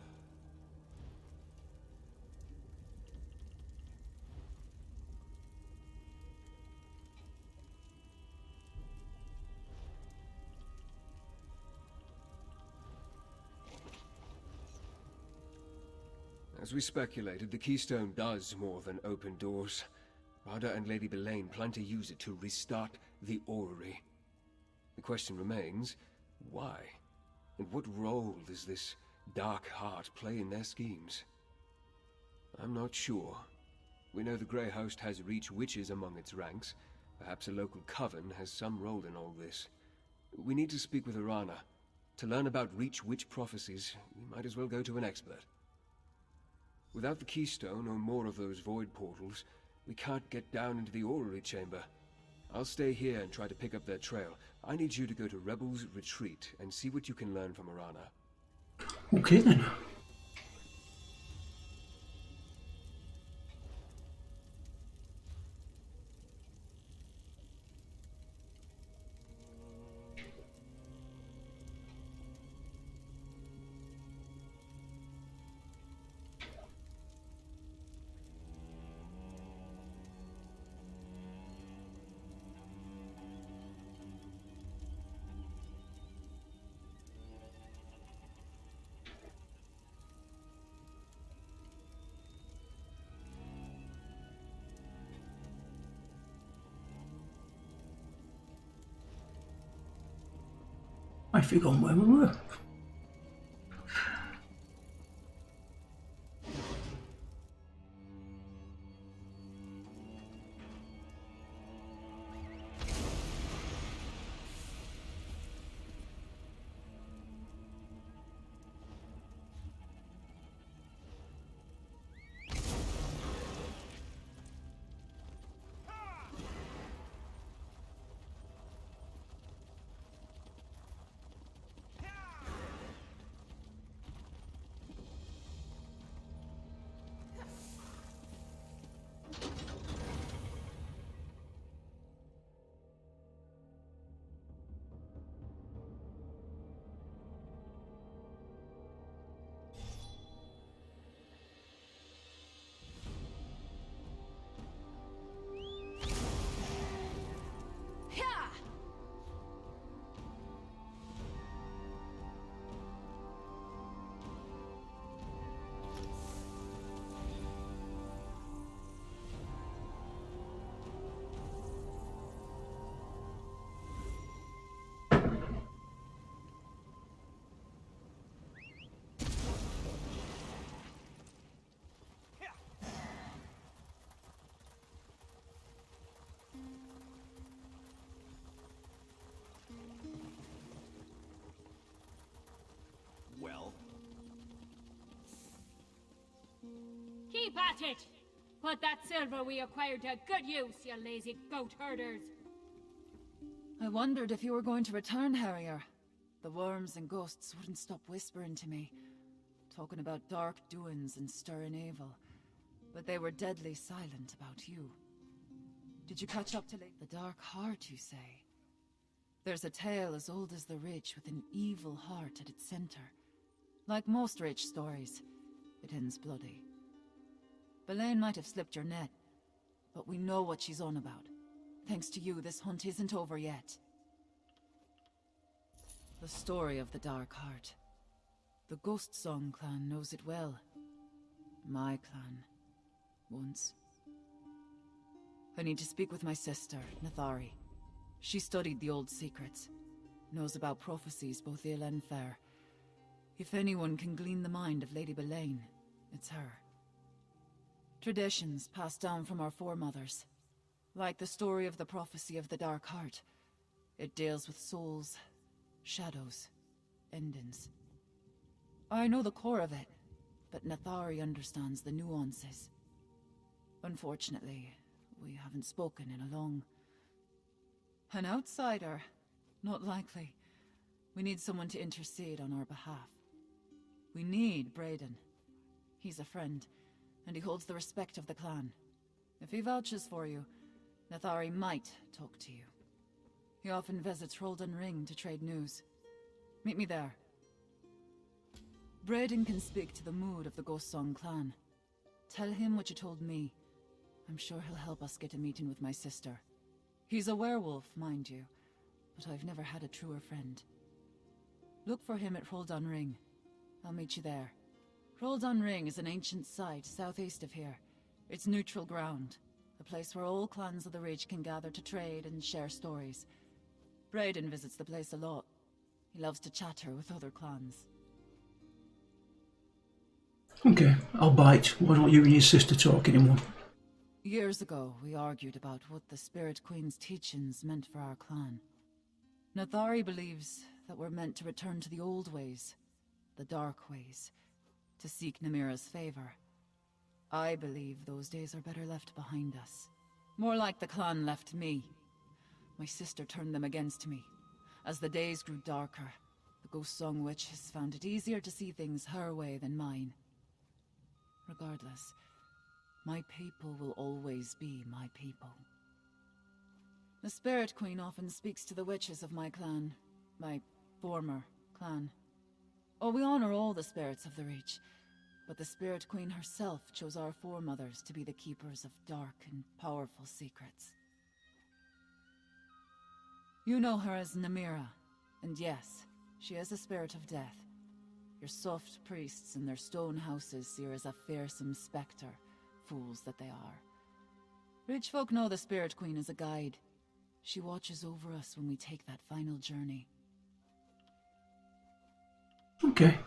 As we speculated, the Keystone does more than open doors. Rodder and Lady Belaine plan to use it to restart the orrery. The question remains, why? And what role does this Dark Heart play in their schemes? I'm not sure. We know the Grey Host has Reach witches among its ranks. Perhaps a local coven has some role in all this. We need to speak with Arana. To learn about Reach witch prophecies, we might as well go to an expert. Without the Keystone or more of those void portals, we can't get down into the orrery chamber. I'll stay here and try to pick up their trail. I need you to go to Rebel's Retreat and see what you can learn from Arana. Okay then. I forgot where we were. Well, Keep at it! Put that silver we acquired to good use, you lazy goat herders! I wondered if you were going to return, Harrier. The worms and ghosts wouldn't stop whispering to me, talking about dark doings and stirring evil. But they were deadly silent about you. Did you catch up to the Dark Heart, you say? There's a tale as old as the Ridge with an evil heart at its center. Like most Ridge stories, it ends bloody. Belaine might have slipped your net, but we know what she's on about. Thanks to you, this hunt isn't over yet. The story of the Dark Heart. The Ghost Song clan knows it well. My clan. Once. I need to speak with my sister, Nathari. She studied the old secrets, knows about prophecies both ill and fair. If anyone can glean the mind of Lady Belaine, it's her. Traditions passed down from our foremothers. Like the story of the prophecy of the Dark Heart, it deals with souls, shadows, endings. I know the core of it, but Nathari understands the nuances. Unfortunately, we haven't spoken in a long... An outsider? Not likely. We need someone to intercede on our behalf. We need Brayden. He's a friend, and he holds the respect of the clan. If he vouches for you, Nathari might talk to you. He often visits Roldan Ring to trade news. Meet me there. Brayden can speak to the mood of the Ghost Song clan. Tell him what you told me. I'm sure he'll help us get a meeting with my sister. He's a werewolf, mind you, but I've never had a truer friend. Look for him at Roldan Ring. I'll meet you there. Roldan Ring is an ancient site southeast of here. It's neutral ground, a place where all clans of the Ridge can gather to trade and share stories. Brayden visits the place a lot. He loves to chatter with other clans. Okay, I'll bite. Why don't you and your sister talk anymore? Years ago, we argued about what the Spirit Queen's teachings meant for our clan. Nathari believes that we're meant to return to the old ways, the dark ways, to seek Namira's favor. I believe those days are better left behind us. More like the clan left me. My sister turned them against me. As the days grew darker, the Ghost Song Witch has found it easier to see things her way than mine. Regardless, my people will always be my people. The Spirit Queen often speaks to the witches of my clan. My former clan. Oh, we honor all the spirits of the Reach, but the Spirit Queen herself chose our foremothers to be the keepers of dark and powerful secrets. You know her as Namira, and yes, she is a spirit of death. Your soft priests in their stone houses see her as a fearsome spectre, fools that they are. Ridge folk know the Spirit Queen is a guide. She watches over us when we take that final journey. Okay.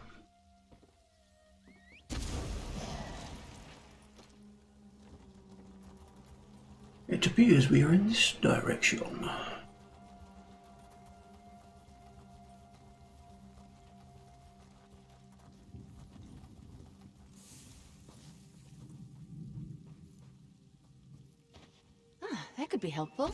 It appears we are in this direction. That could be helpful.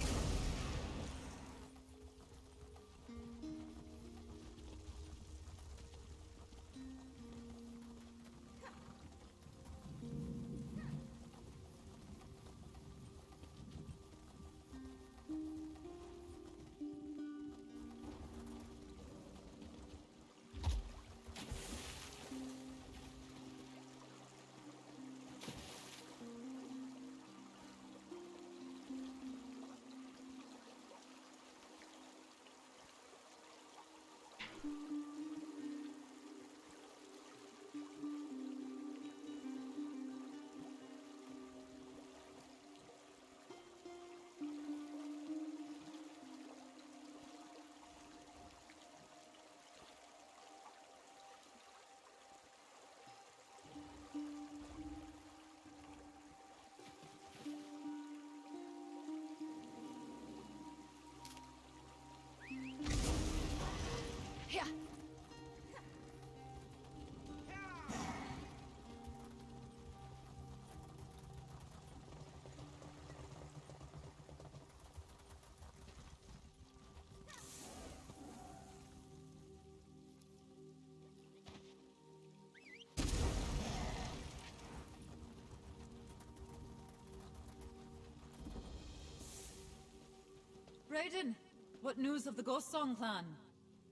Brayden, what news of the Ghost Song clan?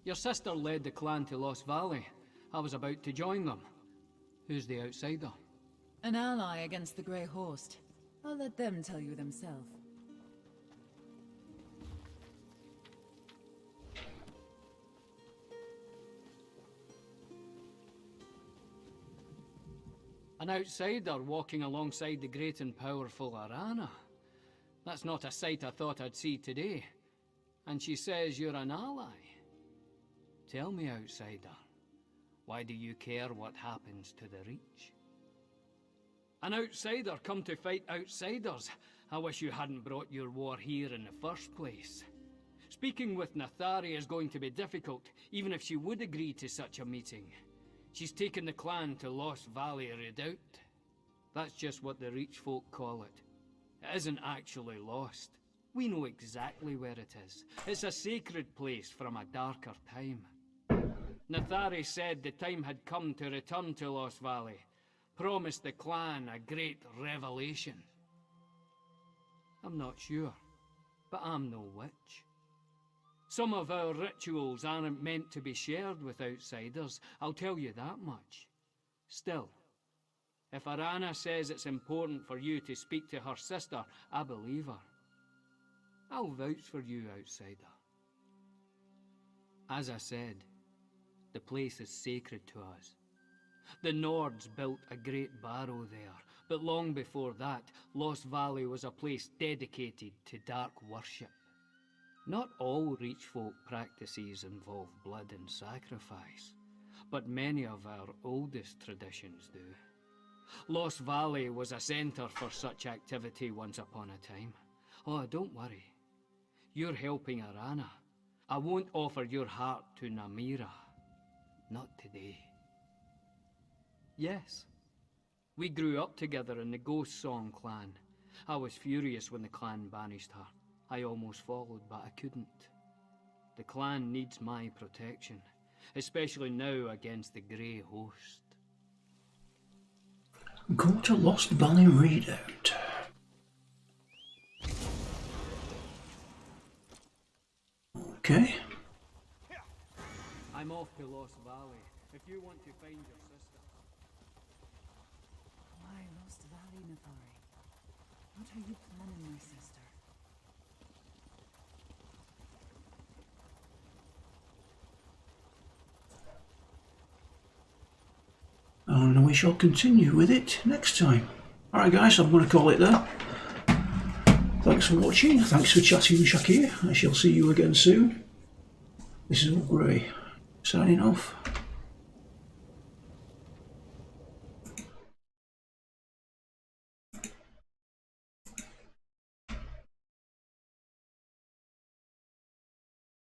Your sister led the clan to Lost Valley. I was about to join them. Who's the outsider? An ally against the Grey Host. I'll let them tell you themselves. An outsider walking alongside the great and powerful Arana. That's not a sight I thought I'd see today. And she says you're an ally. Tell me, outsider, why do you care what happens to the Reach? An outsider come to fight outsiders. I wish you hadn't brought your war here in the first place. Speaking with Nathari is going to be difficult, even if she would agree to such a meeting. She's taken the clan to Lost Valley Redoubt. That's just what the Reach folk call it. It isn't actually lost. We know exactly where it is. It's a sacred place from a darker time. Nathari said the time had come to return to Lost Valley, promised the clan a great revelation. I'm not sure, but I'm no witch. Some of our rituals aren't meant to be shared with outsiders, I'll tell you that much. Still, if Arana says it's important for you to speak to her sister, I believe her. I'll vouch for you, outsider. As I said, the place is sacred to us. The Nords built a great barrow there, but long before that, Lost Valley was a place dedicated to dark worship. Not all Reach folk practices involve blood and sacrifice, but many of our oldest traditions do. Lost Valley was a centre for such activity once upon a time. Oh, don't worry. You're helping Arana. I won't offer your heart to Namira. Not today. Yes. We grew up together in the Ghost Song clan. I was furious when the clan banished her. I almost followed, but I couldn't. The clan needs my protection, especially now against the Grey Host. Go to Lost Valley Redoubt. Okay. I'm off to Lost Valley, if you want to find your sister. Why Lost Valley, Nathari? What are you planning, my sister? And we shall continue with it next time. Alright guys, I'm going to call it there. Thanks for watching, thanks for chatting with Shakir. I shall see you again soon. This is Olgrey, signing off.